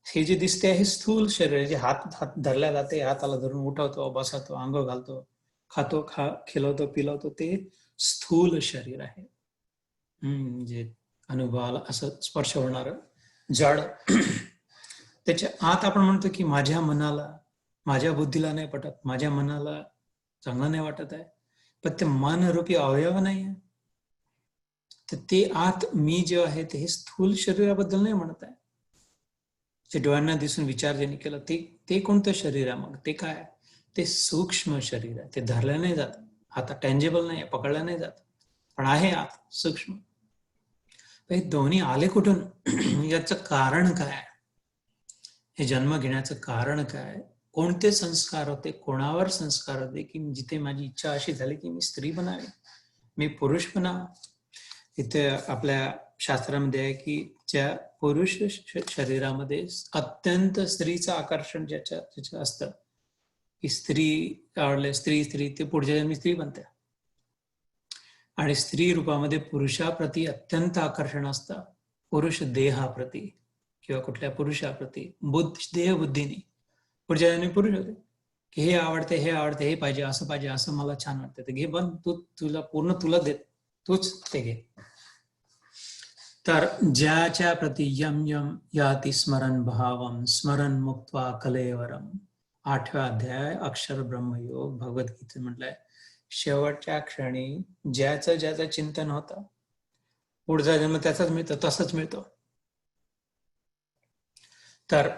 हे जे दिसते हे स्थूल शरीर, जे हात धरल्या जाते, हाताला धरून उठवतो, बसवतो, अंघोळ घालतो, खातो, खिलवतो, पिलवतो, ते स्थूल शरीर आहे. जे अनुभवाला असं स्पर्श होणार जड. त्याच्या आत आपण म्हणतो की माझ्या मनाला, माझ्या बुद्धीला नाही पटत, माझ्या मनाला चांगलं नाही वाटत आहे, पण ते मन रूपी अवयव नाही आहे. तर ते आत मी जे आहे ते हे स्थूल शरीराबद्दल नाही म्हणत आहे. जे डोळ्यांना दिसून विचार ज्यांनी केला ते कोणतं शरीर आहे? मग ते काय? ते सूक्ष्म शरीर आहे. ते धरलं नाही जात, आता टँजेबल नाही, पकडलं नाही जात, पण आहे आत सूक्ष्म. हे दोन्ही आले कुठून? याचं कारण काय? हे जन्म घेण्याचं कारण काय? कोणते संस्कार होते, कोणावर संस्कार होते, की जिथे माझी इच्छा अशी झाली की मी स्त्री बनावी, मी पुरुष बनावा. इथे आपल्या शास्त्रामध्ये आहे की ज्या पुरुष शरीरामध्ये अत्यंत स्त्रीचं आकर्षण ज्याच्या असतं, की स्त्री आवडले, स्त्री ते पुढच्या जन्मी स्त्री बनते. आणि स्त्री रूपामध्ये पुरुषाप्रती अत्यंत आकर्षण असतं, पुरुष देहाप्रती किंवा कुठल्या पुरुषाप्रती, देह बुद्धीने पुढच्या जन्मी पुरुष होते, की हे आवडते, हे पाहिजे, असं पाहिजे, असं मला छान वाटतं, ते घे, बन, तुला पूर्ण तुला देत, तूच ते घे. तर ज्याच्या प्रती यम यम याति स्मरण भावम स्मरण मुक्त्वा कलेवरम. 8व्या अध्याय अक्षर ब्रह्मयोग भगवद्गीतेत म्हटलंय, शेवटच्या क्षणी ज्याचं चिंतन होतं, पुढचा जन्म त्याचाच मिळतो, तसंच मिळतो. तर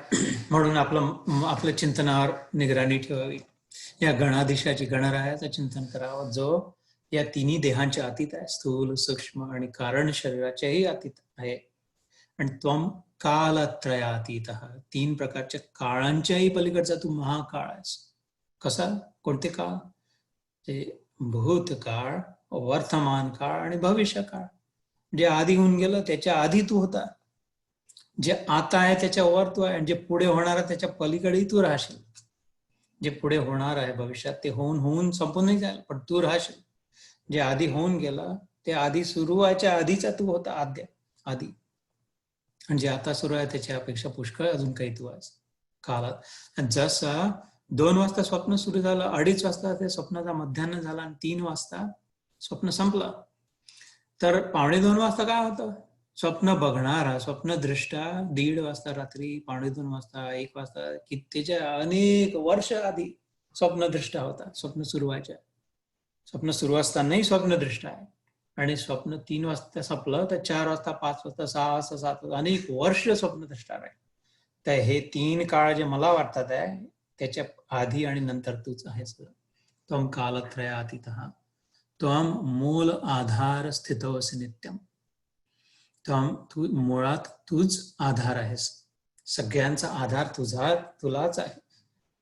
म्हणून आपलं चिंतनावर निगराणी ठेवावी. या गणाधीशाची, गणरायाचं चिंतन करावं, जो या तिन्ही देहांच्या अतीत आहे, स्थूल, सूक्ष्म आणि कारण शरीराच्याही अतीत आहे. आणि त्वम कालत्रयातीत, 3 प्रकारच्या काळांच्याही पलीकडचा तू महाकाळ आहेस. कसा? कोणते काळ? ते भूतकाळ, वर्तमान काळ आणि भविष्य काळ. जे आधी होऊन गेलं त्याच्या आधी तू होता, जे आता आहे त्याच्यावर तू आहे, आणि जे पुढे होणार आहे त्याच्या पलीकडेही तू राहशील. जे पुढे होणार आहे भविष्यात ते होऊन संपून नाही जाईल, पण तू राहशील. जे आधी होऊन गेलं ते आधी सुरू व्हायच्या आधीचा तू होता, आधी. आणि जे आता सुरू आहे त्याच्या अपेक्षा पुष्कळ अजून काही तू आहेस काळात. जसं 2 वाजता स्वप्न सुरू झालं, 2:30 वाजता ते स्वप्नाचा मध्यान्ह झाला, आणि 3 वाजता स्वप्न संपलं. तर 1:45 वाजता काय होतं? स्वप्न बघणारा, स्वप्नदृष्टा 1:30 वाजता रात्री, 1:45 वाजता, 1 वाजता, की त्याच्या अनेक वर्ष आधी स्वप्नदृष्टा होता, स्वप्न सुरू व्हायच्या. स्वप्न सुरू असतानाही स्वप्नदृष्टा आहे. आणि स्वप्न 3 वाजता संपलं तर 4 वाजता, 5 वाजता, 6 वाजता, 7 वाजता अनेक वर्ष स्वप्नदृष्टा आहे. तर हे 3 काळ जे मला वाटतात आहे त्याच्या आधी आणि नंतर तूच आहेस. त्वं कालत्रयातीतः त्वं मूल आधार स्थितोऽसि नित्यम. तू मुळात तूच आधार आहेस. सगळ्यांचा आधार तुलाच आहे.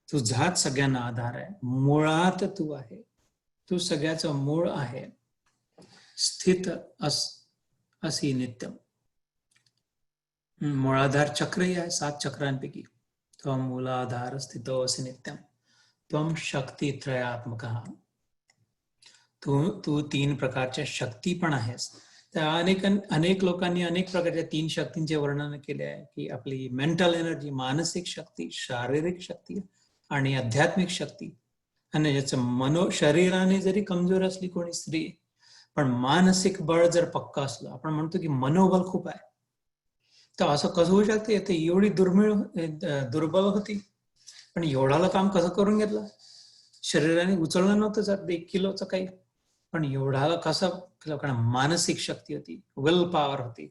तुझाच सगळ्यांना आधार आहे. मुळात तू आहे. तू सगळ्याचं मूळ आहे. स्थित असी नित्यम. मूलाधार चक्रही आहे 7 चक्रांपैकी. त्वं मूलाधार स्थितो असि नित्यम. त्वं शक्तित्रयात्मकः. तू 3 प्रकारच्या शक्ती पण आहेस. त्या अनेक लोकांनी अनेक प्रकारच्या 3 शक्तींचे वर्णन केले आहे की आपली मेंटल एनर्जी, मानसिक शक्ती, शारीरिक शक्ती आणि आध्यात्मिक शक्ती. आणि याचं शरीराने जरी कमजोर असली कोणी स्त्री, पण मानसिक बळ जर पक्का असलं, आपण म्हणतो की मनोबल खूप आहे, तर असं कसं होऊ शकते? ते एवढी दुर्बल होती पण एवढाला काम कसं करून घेतलं? शरीराने उचललं नव्हतं जर 1 किलोचं काही, पण एवढाला कसं केलं? कारण मानसिक शक्ती होती, विल पॉवर होती.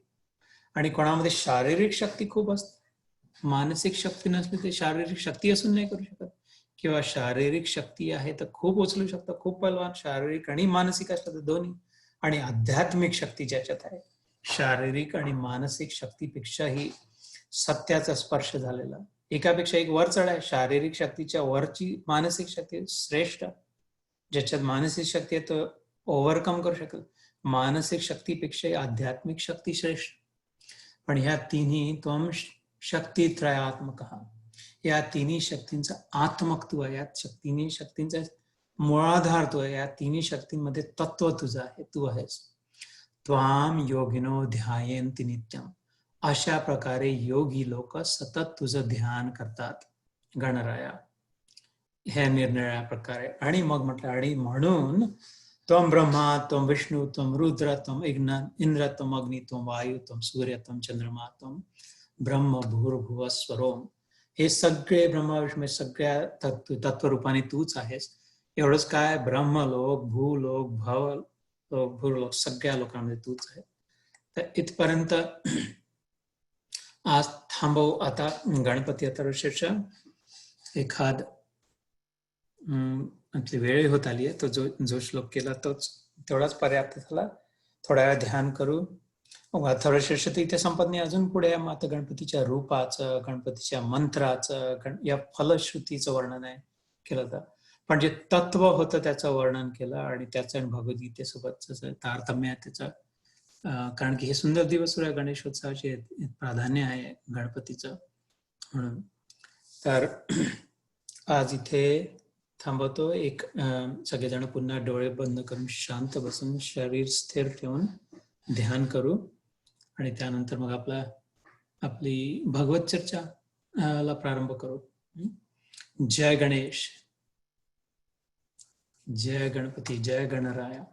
आणि कोणामध्ये शारीरिक शक्ती खूप असते. मानसिक शक्ती नसली ते शारीरिक शक्ती असून नाही करू शकत. किंवा शारीरिक शक्ती आहे तर खूप उचलू शकतं, खूप पलवान, शारीरिक आणि मानसिक असलं तर दोन्ही. आणि आध्यात्मिक शक्ती ज्याच्यात आहे, शारीरिक आणि मानसिक शक्तीपेक्षाही सत्याचा स्पर्श झालेला, एकापेक्षा एक वर चढ आहे. शारीरिक शक्तीच्या वरची मानसिक शक्ती श्रेष्ठ, ज्याच्यात मानसिक शक्ती आहे तो ओव्हरकम करू शकेल. मानसिक शक्तीपेक्षा आध्यात्मिक शक्ती श्रेष्ठ. पण ह्या तिन्ही त्वं शक्तित्रयात्मकः, या तिन्ही शक्तींचा आत्मक तू आहे. या तिन्ही शक्तींचा मूळाधार तू आहे. या तिन्ही शक्तींमध्ये तत्व तुझं आहे, तू आहेस. त्वाम योगिनो ध्यायन्ति नित्यम. अशा प्रकारे योगी लोक सतत तुझं ध्यान करतात गणराया, ह्या निरनिराळ्या प्रकारे. आणि मग म्हटलं, आणि म्हणून त्वं ब्रह्मा, त्वं विष्णू, त्वं रुद्र, त्वं इंद्र, त्वं अग्नि, त्वं वायू, त्वं सूर्य, त्वं चंद्रमा, त्वं ब्रह्म भूर्भुवः स्वरोम. हे सगळे ब्रह्मा विष्णू सगळ्या तत्वरूपाने तूच आहेस. एवढंच काय, ब्रह्मलोक, भूलोक, भवलोक, भूलोक सगळ्या लोकांमध्ये तूच आहे. तर इथपर्यंत आज थांबवू. आता गणपती अथर्वशीर्ष एखाद आपली वेळ होत आली आहे, तो जो श्लोक केला तोच तेवढाच पर्याप्त झाला. थोड्या वेळ ध्यान करू. अथर्वशीर्ष इथे संपत नाही, अजून पुढे माता गणपतीच्या रूपाचं, गणपतीच्या मंत्राचं, या फलश्रुतीचं वर्णन आहे केलं होतं. पण जे तत्व होतं त्याचं वर्णन केलं आणि त्याचं भगवद्गीतेसोबतच तारतम्य आहे त्याचं. कारण की हे सुंदर दिवस सुरू आहे, गणेशोत्सवाचे प्राधान्य आहे गणपतीचं म्हणून. तर आज इथे थांबवतो. सगळेजण पुन्हा डोळे बंद करून शांत बसून शरीर स्थिर ठेवून ध्यान करू. आणि त्यानंतर मग आपली भगवत चर्चा ला प्रारंभ करू. जय गणेश, जय गणपती, जय गणराया.